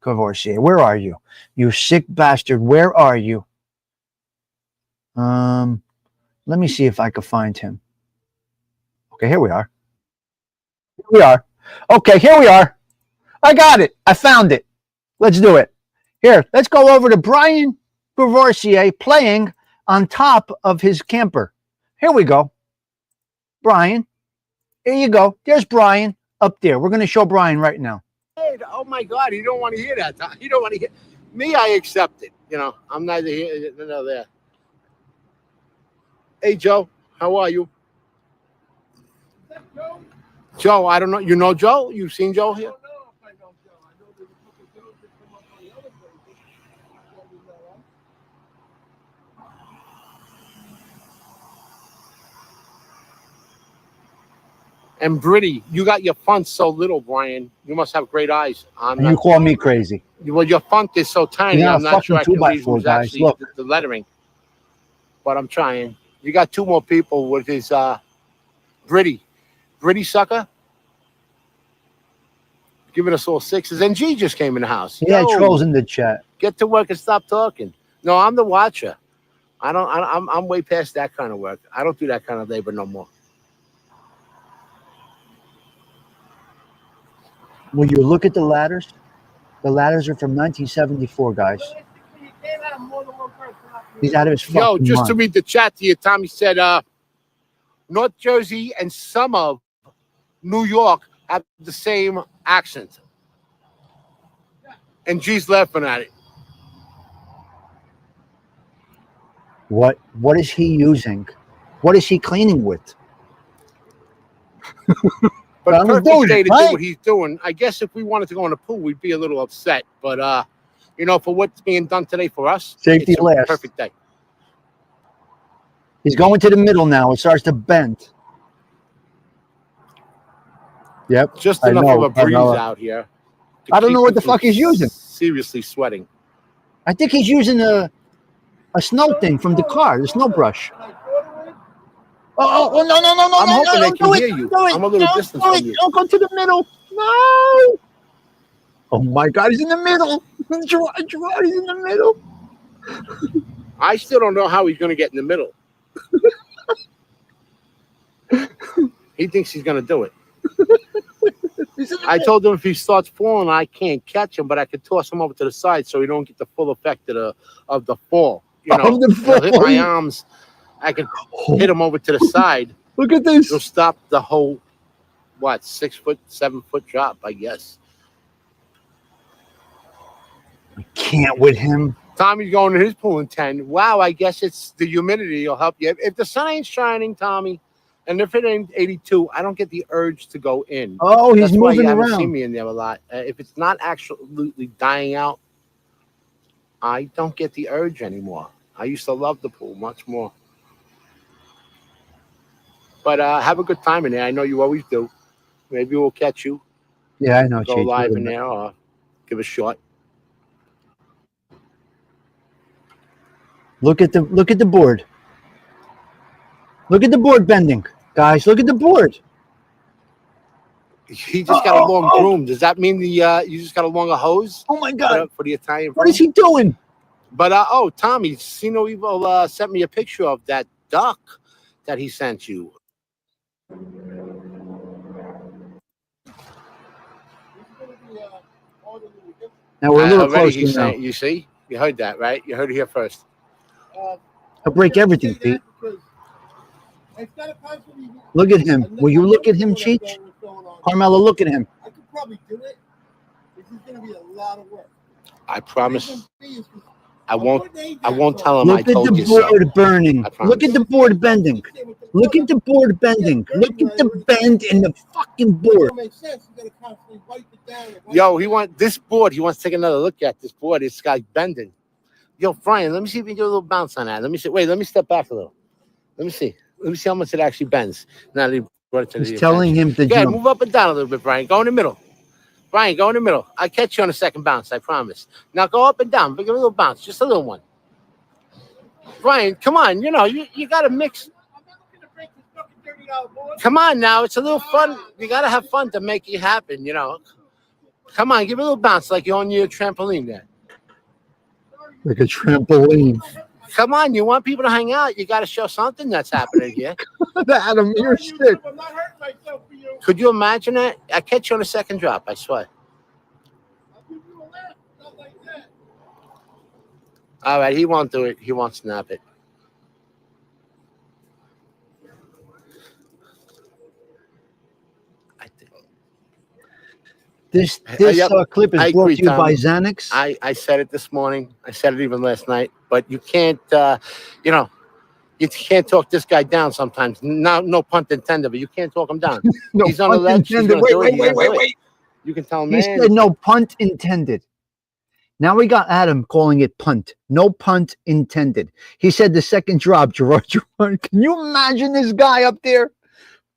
Crevorcier? Where are you? You sick bastard. Where are you? Let me see if I can find him. Okay, here we are. Okay, here we are. I got it. I found it. Let's do it. Here, let's go over to Brian Crevorcier playing on top of his camper. Here we go. Brian. Here you go. There's Brian up there. We're going to show Brian right now. Hey, oh my God, you don't want to hear that. You don't want to hear me. I accept it. You know, I'm neither here nor there. Hey, Joe, how are you? Joe, I don't know. You know Joe? You've seen Joe here? And Brittany, you got your font so little, Brian. You must have great eyes. And you call me crazy. Well, your font is so tiny. You're I'm not sure I can read who's guys. actually Look. the lettering. But I'm trying. You got two more people with his Brittany sucker. Giving us all sixes. And G just came in the house. Yeah, trolls in the chat. Get to work and stop talking. No, I'm the watcher. I'm way past that kind of work. I don't do that kind of labor no more. Will you look at the ladders? The ladders are from 1974, guys. He's out of his fucking Yo, just mind. to read the chat to you, Tommy said, North Jersey and some of New York have the same accent. And G's laughing at it. What is he using? What is he cleaning with? But I'm perfect doing day it, to right? do what he's doing. I guess if we wanted to go in the pool, we'd be a little upset. But, you know, for what's being done today for us, Safety it's a last. perfect day. He's going to the middle now. It starts to bend. Yep. Just I enough know, of a breeze Carmela. out here. to I don't keep know what you the from fuck he's using. Seriously sweating. I think he's using a snow thing from the car, the snow brush. Oh, no. I'm hoping they can hear you. Do it. I'm a little Don't distance do from it. you. Don't go to the middle. No. Oh my God, he's in the middle. Gerard, he's in the middle. I still don't know how he's going to get in the middle. He thinks he's going to do it. I told him if he starts falling, I can't catch him, but I could toss him over to the side so he don't get the full effect of the fall. You know, he'll hit my arms. I can hit him over to the side. Look at this. He'll stop the whole, 6 foot, 7 foot drop, I guess. I can't with him. Tommy's going to his pool in 10. Wow, I guess it's the humidity will help you. If the sun ain't shining, Tommy, and if it ain't 82, I don't get the urge to go in. Oh, he's That's why you moving haven't seen around. me in there a lot. If it's not absolutely dying out, I don't get the urge anymore. I used to love the pool much more. But have a good time in there. I know you always do. Maybe we'll catch you. Yeah, I know. Go Cheech. live in there or give a shot. Look at the board. Look at the board bending, guys. Look at the board. He just got a long broom. Does that mean you just got a longer hose? Oh my God! For the Italian What broom? is he doing? But Tommy, Sino Evil sent me a picture of that duck that he sent you. Now we're a little already closer he's now. saying, you see? You heard that, right? You heard it here first. He'll break everything, Pete. Look at him. Will you look at him, Cheech? Carmelo, look at him. I could probably do it. This is going to be a lot of work. I promise. I won't tell him I Look at told the you so. board burning. Look at the board bending. Look at the board bending. Look at the bend in the fucking board. Yo, this board. He wants to take another look at this board. This guy's bending. Yo, Brian, let me see if you can do a little bounce on that. Let me see. Wait, let me step back a little. Let me see. Let me see how much it actually bends. Now that he brought it to He's telling him to jump. jump. Move up and down a little bit, Brian. Go in the middle. Brian, go in the middle. I'll catch you on a second bounce, I promise. Now go up and down. Give a little bounce. Just a little one. Brian, come on. You got to mix. Come on now. It's a little fun. You got to have fun to make it happen, Come on. Give a little bounce like you're on your trampoline there. Like a trampoline. Come on. You want people to hang out. You got to show something that's happening here. Adam, you're sick. Could you imagine that? I'll catch you on a second drop, I swear. All right, he won't do it. He won't snap it. This clip is I brought agree, to you by Tommy. Xanax. I said it this morning. I said it even last night. But you can't, you can't talk this guy down sometimes. No pun intended, but you can't talk him down. No He's on the pun ledge. intended. Wait. You can tell him, He said no punt intended. Now we got Adam calling it punt. No punt intended. He said the second drop, Gerard. Can you imagine this guy up there?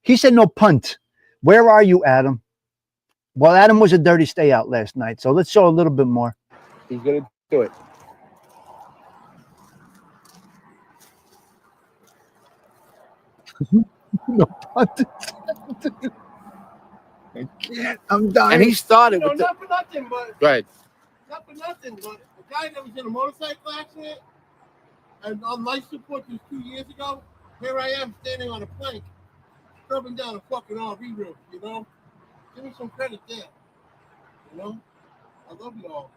He said no punt. Where are you, Adam? Well, Adam was a dirty stay out last night, so let's show a little bit more. He's going to do it. No punt intended. I can't. I'm dying. And he started with not for nothing, but Right. not for nothing, but a guy that was in a motorcycle accident and on life support just 2 years ago, here I am standing on a plank, scrubbing down a fucking RV roof, Give me some credit there, I love you all.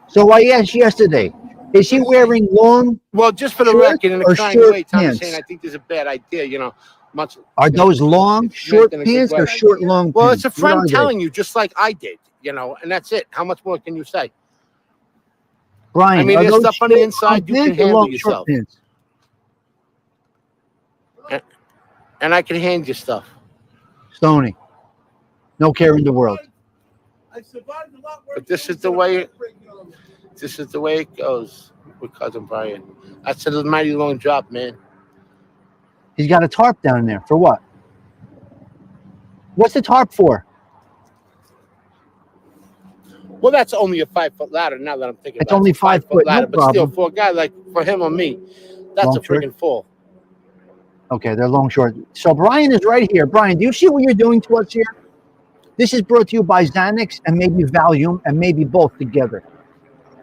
So I asked yesterday, is he wearing long? Well, just for the short record, in a or kind short way, Tommy's pants? saying I think there's a bad idea, much. Are those long, it's short meant in a good pants or way. short, long Well, pants? it's a What friend are they? telling you, just like I did, and that's it. How much more can you say? Brian, I mean, are there's those stuff on the short, inside long you can pants or handle long, yourself. short pants? And I can hand you stuff. Stoney, no care in the world. I survived a lot worse. But this is the way. This is the way it goes with cousin Brian. That's a mighty long drop, man. He's got a tarp down there. For what? What's the tarp for? Well, that's only a 5-foot ladder. Now that I'm thinking, It's about only it. 5 foot, no ladder, but still, problem. for a guy like for him or me, that's Long a freaking fall. Okay, they're long, short. So Brian is right here. Brian, do you see what you're doing to us here? This is brought to you by Xanax and maybe Valium and maybe both together.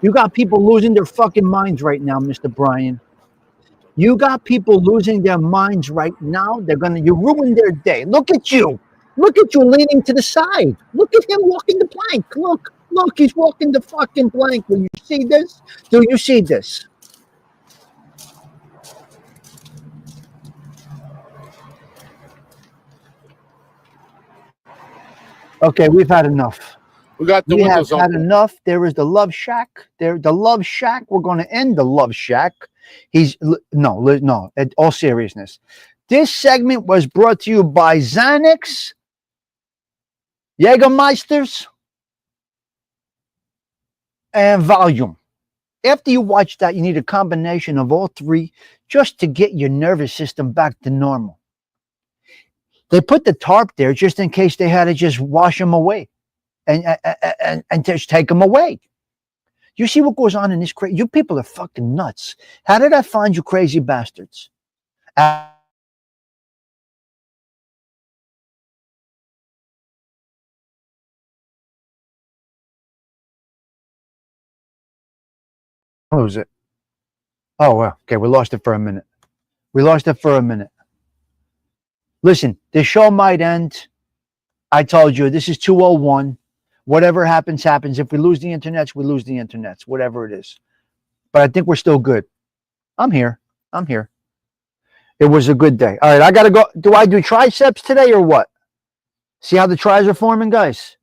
You got people losing their fucking minds right now, Mr. Brian. You got people losing their minds right now. You ruined their day. Look at you. Look at you leaning to the side. Look at him walking the plank. Look, he's walking the fucking plank. Do you see this? Do you see this? Okay, we've had enough. We got the We have windows had open. enough. There is the Love Shack. The Love Shack. We're going to end the Love Shack. No. In all seriousness, this segment was brought to you by Xanax, Jägermeisters, and Volume. After you watch that, you need a combination of all three just to get your nervous system back to normal. They put the tarp there just in case they had to just wash them away and just take them away. You see what goes on in this crazy? You people are fucking nuts. How did I find you crazy bastards? Lose it. Oh, well, okay, we lost it for a minute. Listen, the show might end. I told you, this is 201. Whatever happens, happens. If we lose the internets, we lose the internets, whatever it is. But I think we're still good. I'm here. It was a good day. All right, I got to go. Do I do triceps today or what? See how the tries are forming, guys?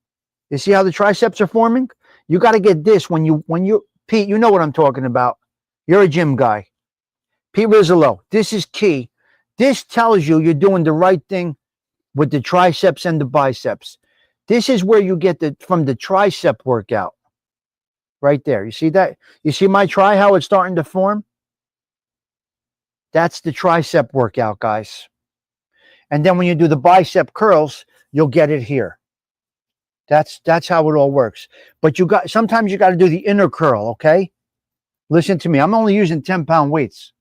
You see how the triceps are forming? You got to get this when you, Pete, you know what I'm talking about. You're a gym guy. Pete Rizzolo, this is key. This tells you you're doing the right thing with the triceps and the biceps. This is where you get from the tricep workout. Right there. You see that? You see my tri, how it's starting to form? That's the tricep workout, guys. And then when you do the bicep curls, you'll get it here. That's how it all works. But sometimes you got to do the inner curl, okay? Listen to me. I'm only using 10-pound weights.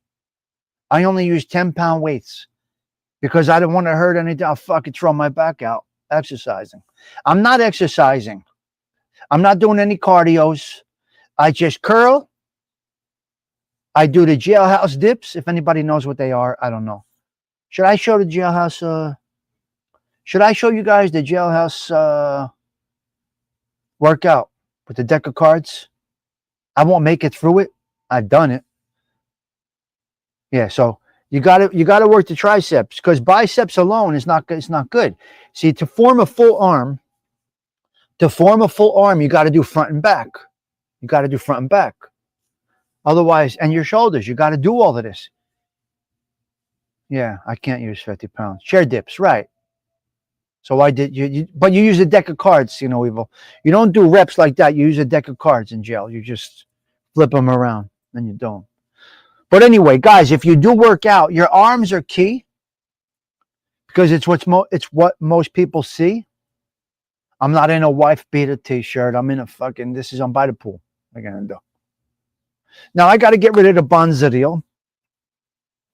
I only use 10-pound weights because I don't want to hurt anything. I'll fucking throw my back out exercising. I'm not exercising. I'm not doing any cardios. I just curl. I do the jailhouse dips. If anybody knows what they are, I don't know. Should I show the jailhouse? Should I show you guys the jailhouse workout with the deck of cards? I won't make it through it. I've done it. Yeah, so you got to work the triceps because biceps alone is not good. It's not good. See, to form a full arm, you got to do front and back. Otherwise, and your shoulders, you got to do all of this. Yeah, I can't use 50 pounds. Chair dips, right. So I did, but you use a deck of cards, Evil. You don't do reps like that. You use a deck of cards in jail. You just flip them around and you don't. But anyway, guys, if you do work out, your arms are key because it's what most people see. I'm not in a wife beater t-shirt. I'm in I'm by the pool. What am I gonna do? Now I got to get rid of the Bonzadil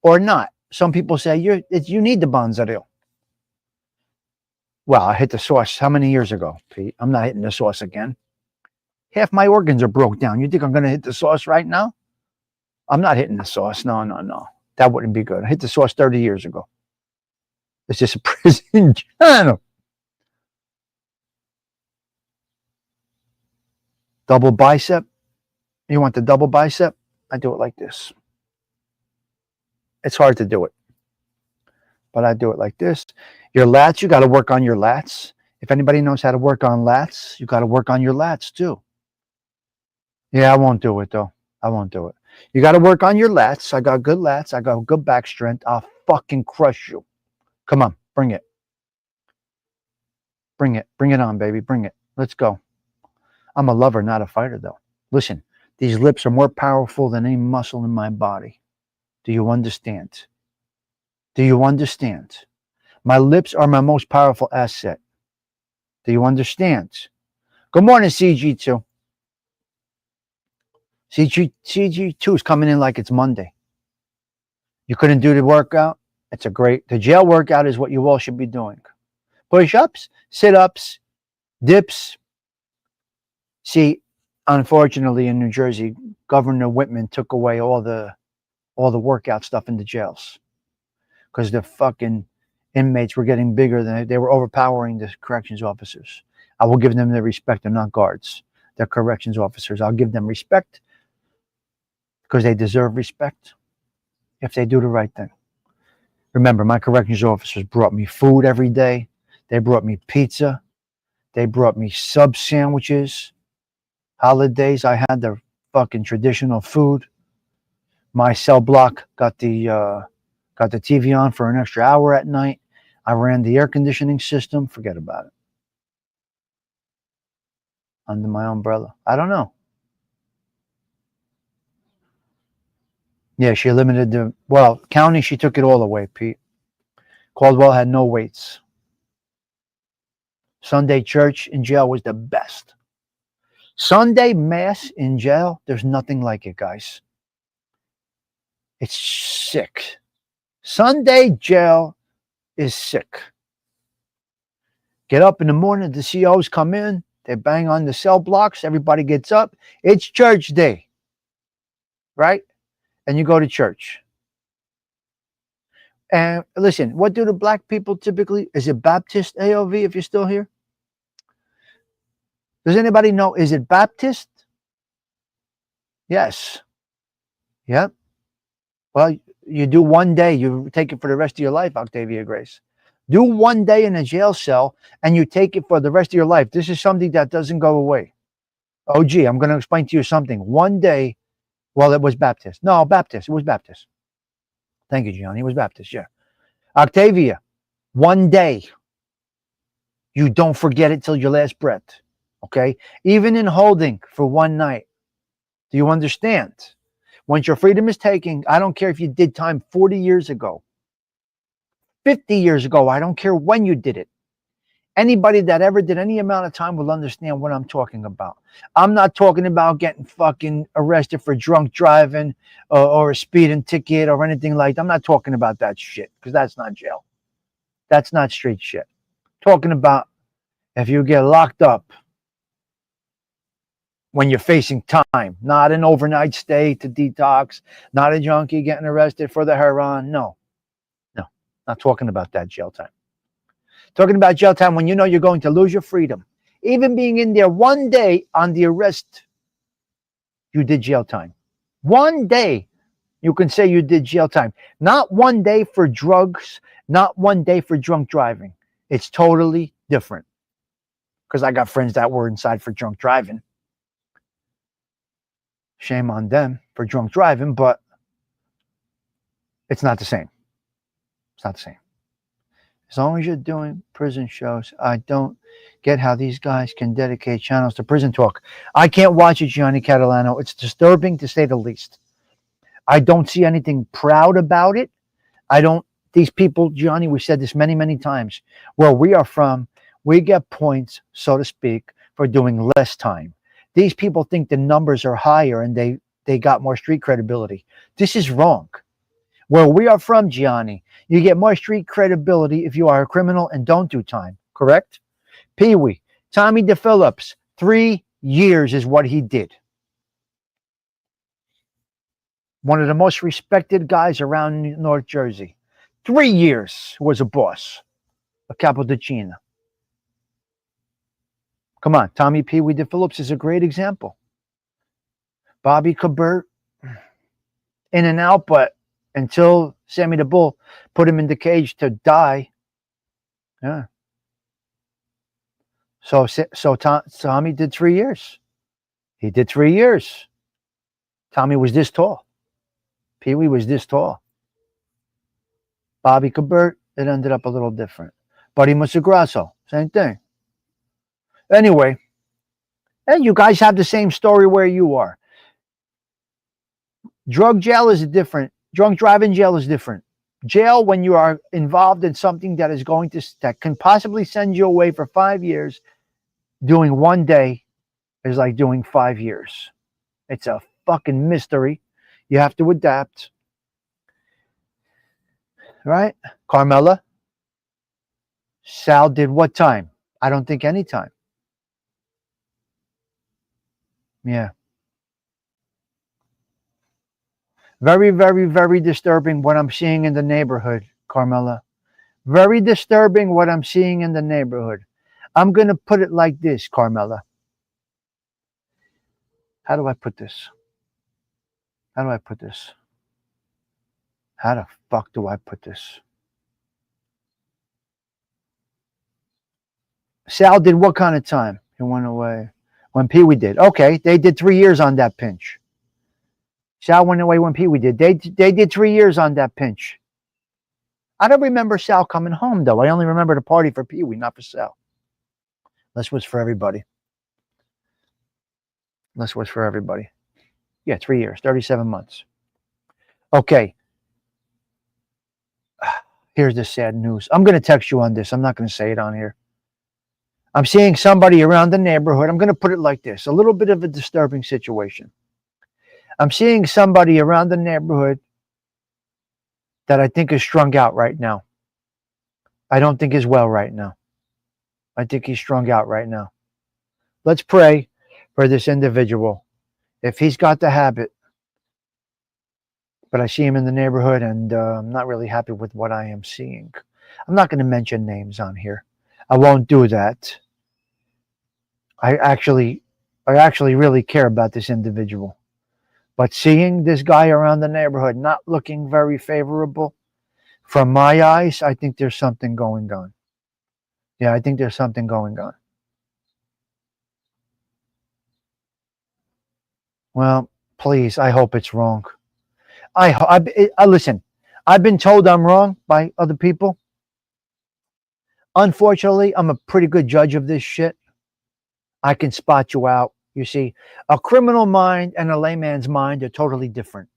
or not. Some people say you need the Bonzadil. Well, I hit the sauce how many years ago, Pete? I'm not hitting the sauce again. Half my organs are broke down. You think I'm going to hit the sauce right now? I'm not hitting the sauce. No. That wouldn't be good. I hit the sauce 30 years ago. It's just a prison channel. Double bicep. You want the double bicep? I do it like this. It's hard to do it, but I do it like this. Your lats, you got to work on your lats. If anybody knows how to work on lats, you got to work on your lats too. Yeah, I won't do it though. I won't do it. You got to work on your lats. I got good lats. I got good back strength. I'll fucking crush you. Come on, bring it. Bring it on, baby. Bring it. Let's go. I'm a lover, not a fighter though. Listen, these lips are more powerful than any muscle in my body. Do you understand? Do you understand? My lips are my most powerful asset. Do you understand? Good morning, CG2. CG2 is coming in like it's Monday. You couldn't do the workout? The jail workout is what you all should be doing. Push-ups, sit-ups, dips. See, unfortunately in New Jersey, Governor Whitman took away all the workout stuff in the jails because the fucking inmates were getting bigger than they were overpowering the corrections officers. I will give them their respect. They're not guards. They're corrections officers. I'll give them respect because they deserve respect if they do the right thing. Remember, my corrections officers brought me food every day. They brought me pizza. They brought me sub sandwiches. Holidays, I had the fucking traditional food. My cell block got the TV on for an extra hour at night. I ran the air conditioning system. Forget about it. Under my umbrella. I don't know. Yeah, she limited the, well, county, she took it all away, Pete. Caldwell had no weights. Sunday church in jail was the best. Sunday mass in jail, there's nothing like it, guys. It's sick. Sunday jail is sick. Get up in the morning, the COs come in, they bang on the cell blocks, everybody gets up. It's church day, right? And you go to church. And listen, what do the black people typically? Is it Baptist AOV if you're still here? Does anybody know? Is it Baptist? Yes. Yep. Well, you do one day, you take it for the rest of your life, Octavia Grace. Do one day in a jail cell and you take it for the rest of your life. This is something that doesn't go away. Oh, gee, I'm going to explain to you something. One day, well, it was Baptist. No, Baptist. It was Baptist. Thank you, Gianni. It was Baptist, yeah. Octavia, one day. You don't forget it till your last breath. Okay? Even in holding for one night. Do you understand? Once your freedom is taken, I don't care if you did time 40 years ago, 50 years ago, I don't care when you did it. Anybody that ever did any amount of time will understand what I'm talking about. I'm not talking about getting fucking arrested for drunk driving or a speeding ticket or anything like that. I'm not talking about that shit because that's not jail. That's not street shit. Talking about if you get locked up when you're facing time, not an overnight stay to detox, not a junkie getting arrested for the heroin. No, not talking about that jail time. Talking about jail time when you know you're going to lose your freedom. Even being in there one day on the arrest, you did jail time. One day, you can say you did jail time. Not one day for drugs, not one day for drunk driving. It's totally different. Because I got friends that were inside for drunk driving. Shame on them for drunk driving, but it's not the same. It's not the same. As long as you're doing prison shows, I don't get how these guys can dedicate channels to prison talk. I can't watch it, Gianni Catalano. It's disturbing to say the least. I don't see anything proud about it. These people, Gianni, we said this many, many times. Where we are from, we get points, so to speak, for doing less time. These people think the numbers are higher and they got more street credibility. This is wrong. Where we are from, Gianni, you get more street credibility if you are a criminal and don't do time, correct? Pee-wee, Tommy DePhillips, 3 years is what he did. One of the most respected guys around North Jersey. 3 years was a boss, a Capodicina. Come on, Tommy Pee-wee DePhillips is a great example. Bobby Cabert, in and out, but until Sammy the Bull put him in the cage to die. Yeah. So Tommy did 3 years. He did 3 years. Tommy was this tall. Pee-wee was this tall. Bobby Cabert, it ended up a little different. Buddy Musagrasso, same thing. Anyway, and you guys have the same story where you are. Drug jail is different. Drunk driving jail is different. Jail, when you are involved in something that can possibly send you away for 5 years, doing one day is like doing 5 years. It's a fucking mystery. You have to adapt. Right? Carmela? Sal did what time? I don't think any time. Yeah. Very, very, very disturbing what I'm seeing in the neighborhood, Carmela. Very disturbing what I'm seeing in the neighborhood. I'm going to put it like this, Carmela. How do I put this? How do I put this? How the fuck do I put this? Sal did what kind of time? He went away when Pee Wee did. Okay, they did 3 years on that pinch. Sal went away when Pee Wee did. They did 3 years on that pinch. I don't remember Sal coming home though. I only remember the party for Pee Wee, not for Sal. This was for everybody. This was for everybody. Yeah, 3 years, 37 months. Okay. Here's the sad news. I'm going to text you on this. I'm not going to say it on here. I'm seeing somebody around the neighborhood. I'm going to put it like this. A little bit of a disturbing situation. I'm seeing somebody around the neighborhood that I think is strung out right now. I don't think is well right now. I think he's strung out right now. Let's pray for this individual. If he's got the habit, but I see him in the neighborhood and I'm not really happy with what I am seeing. I'm not going to mention names on here. I won't do that. I actually really care about this individual. But seeing this guy around the neighborhood not looking very favorable, from my eyes, I think there's something going on. Yeah, I think there's something going on. Well, please, I hope it's wrong. I listen, I've been told I'm wrong by other people. Unfortunately, I'm a pretty good judge of this shit. I can spot you out. You see, a criminal mind and a layman's mind are totally different.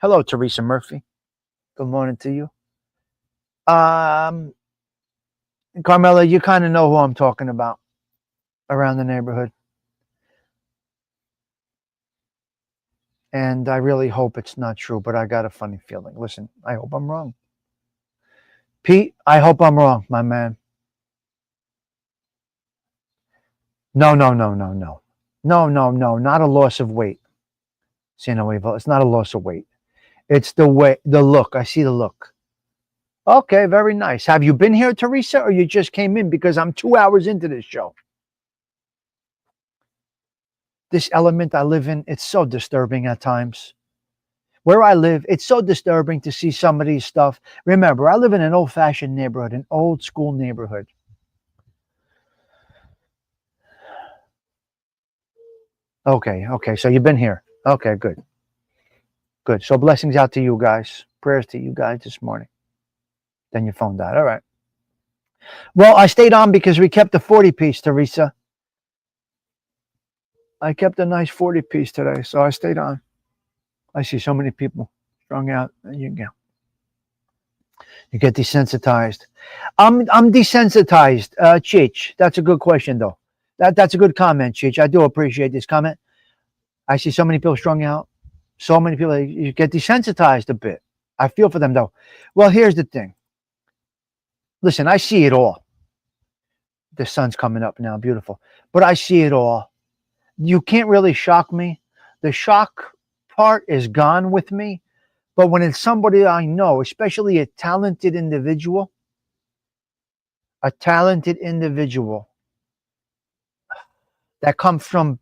Hello, Teresa Murphy. Good morning to you. Carmela, you kind of know who I'm talking about around the neighborhood. And I really hope it's not true, but I got a funny feeling. Listen, I hope I'm wrong. Pete, I hope I'm wrong, my man. No. No, not a loss of weight. It's not a loss of weight. It's the look. I see the look. Okay, very nice. Have you been here, Teresa, or you just came in? Because I'm 2 hours into this show. This element I live in, it's so disturbing at times. Where I live, it's so disturbing to see some of these stuff. Remember, I live in an old-fashioned neighborhood, an old-school neighborhood. Okay, so you've been here. Okay, good. Good. So blessings out to you guys. Prayers to you guys this morning. Then your phone died. All right. Well, I stayed on because we kept the 40-piece, Teresa. I kept a nice 40-piece today, so I stayed on. I see so many people strung out. You get desensitized. I'm desensitized, Cheech. That's a good question, though. That's a good comment, Cheech. I do appreciate this comment. I see so many people strung out. So many people, you get desensitized a bit. I feel for them, though. Well, here's the thing. Listen, I see it all. The sun's coming up now, beautiful. But I see it all. You can't really shock me. The shock part is gone with me. But when it's somebody I know, especially a talented individual that comes from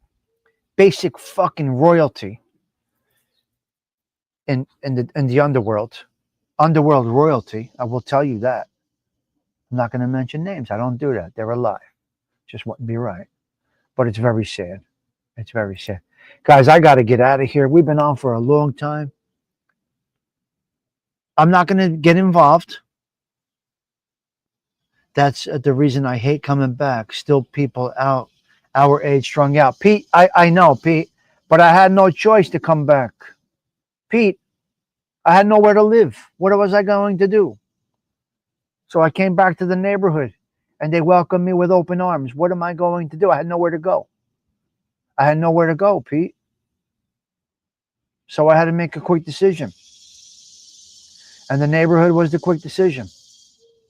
basic fucking royalty in the underworld royalty, I will tell you that. I'm not going to mention names. I don't do that. They're alive. Just wouldn't be right. But it's very sad. It's very sad. Guys, I got to get out of here. We've been on for a long time. I'm not going to get involved. That's the reason I hate coming back. Still people out, our age, strung out. Pete, I know, Pete, but I had no choice to come back. Pete, I had nowhere to live. What was I going to do? So I came back to the neighborhood, and they welcomed me with open arms. What am I going to do? I had nowhere to go. Pete. So I had to make a quick decision. And the neighborhood was the quick decision.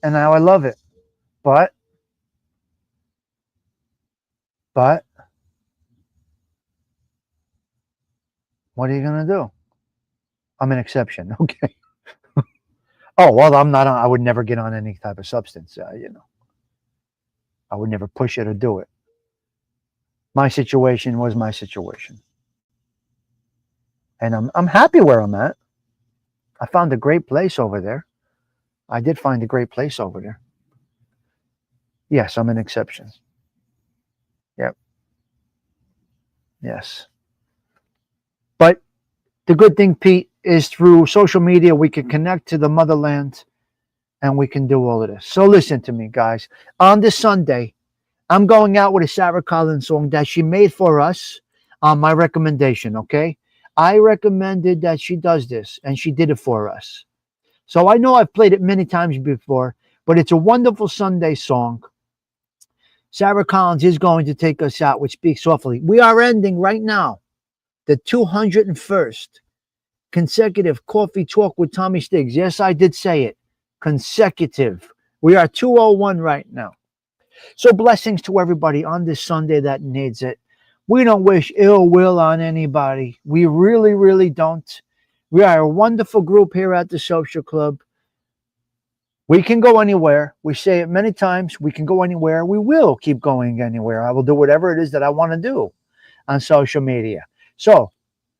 And now I love it. But what are you going to do? I'm an exception. Okay. Oh, well, I'm not on. I would never get on any type of substance. I would never push it or do it. My situation was my situation. And I'm happy where I'm at. I found a great place over there. I did find a great place over there. Yes, I'm an exception. Yep. Yes. But the good thing, Pete, is through social media, we can connect to the motherland and we can do all of this. So listen to me, guys. On this Sunday, I'm going out with a Sarah Collins song that she made for us on my recommendation, okay? I recommended that she does this, and she did it for us. So I know I've played it many times before, but it's a wonderful Sunday song. Sarah Collins is going to take us out with Speak Softly. We are ending right now the 201st consecutive Coffee Talk with Tommy Stigs. Yes, I did say it. Consecutive. We are 201 right now. So blessings to everybody on this Sunday that needs it. We don't wish ill will on anybody. We really, really don't. We are a wonderful group here at the Social Club. We can go anywhere. We say it many times. We can go anywhere. We will keep going anywhere. I will do whatever it is that I want to do on social media. So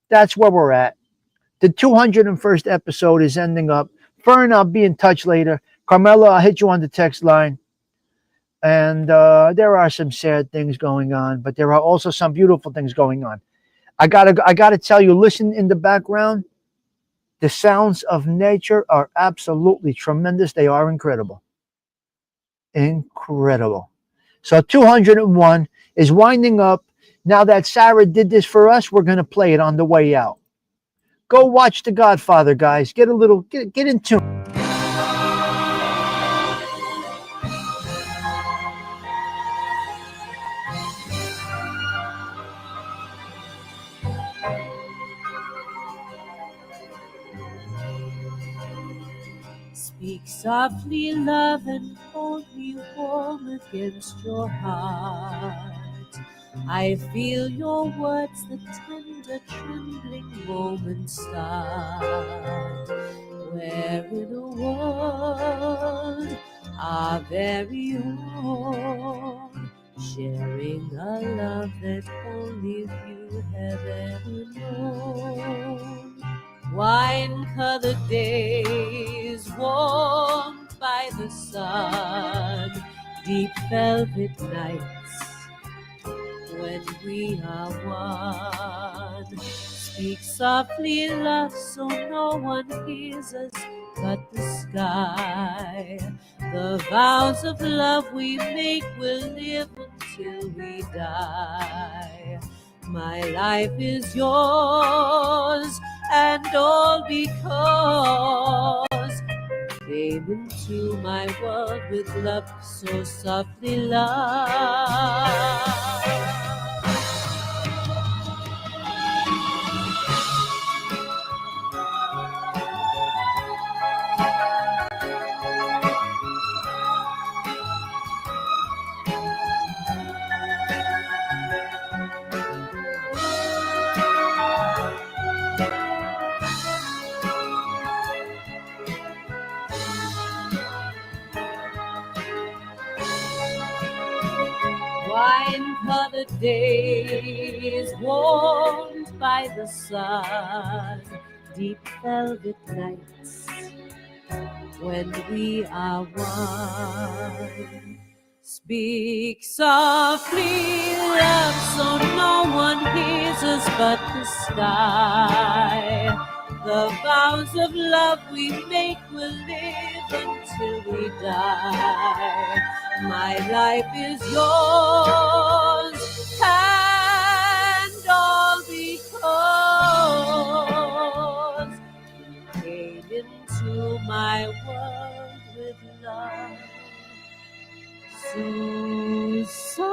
that's where we're at. The 201st episode is ending up. Fern, I'll be in touch later. Carmela, I'll hit you on the text line. And there are some sad things going on, but there are also some beautiful things going on. I gotta tell you, listen in the background. The sounds of nature are absolutely tremendous. They are incredible. Incredible. So 201 is winding up. Now that Sarah did this for us, we're going to play it on the way out. Go watch The Godfather, guys. Get in tune. Speak softly, love, and hold me warm against your heart. I feel your words, the tender, trembling moments start. We're in a world, our very own, sharing a love that only few have ever known. Wine-colored days warmed by the sun, deep velvet nights when we are one. Speak softly, love, so no one hears us but the sky. The vows of love we make will live until we die. My life is yours, and all because you came into my world with love so softly, love. Wine-colored days warmed by the sun, deep velvet nights when we are one. Speak softly, love, so no one hears us but the sky. The vows of love we make will live until we die. My life is yours, and all because you came into my world with love so softly.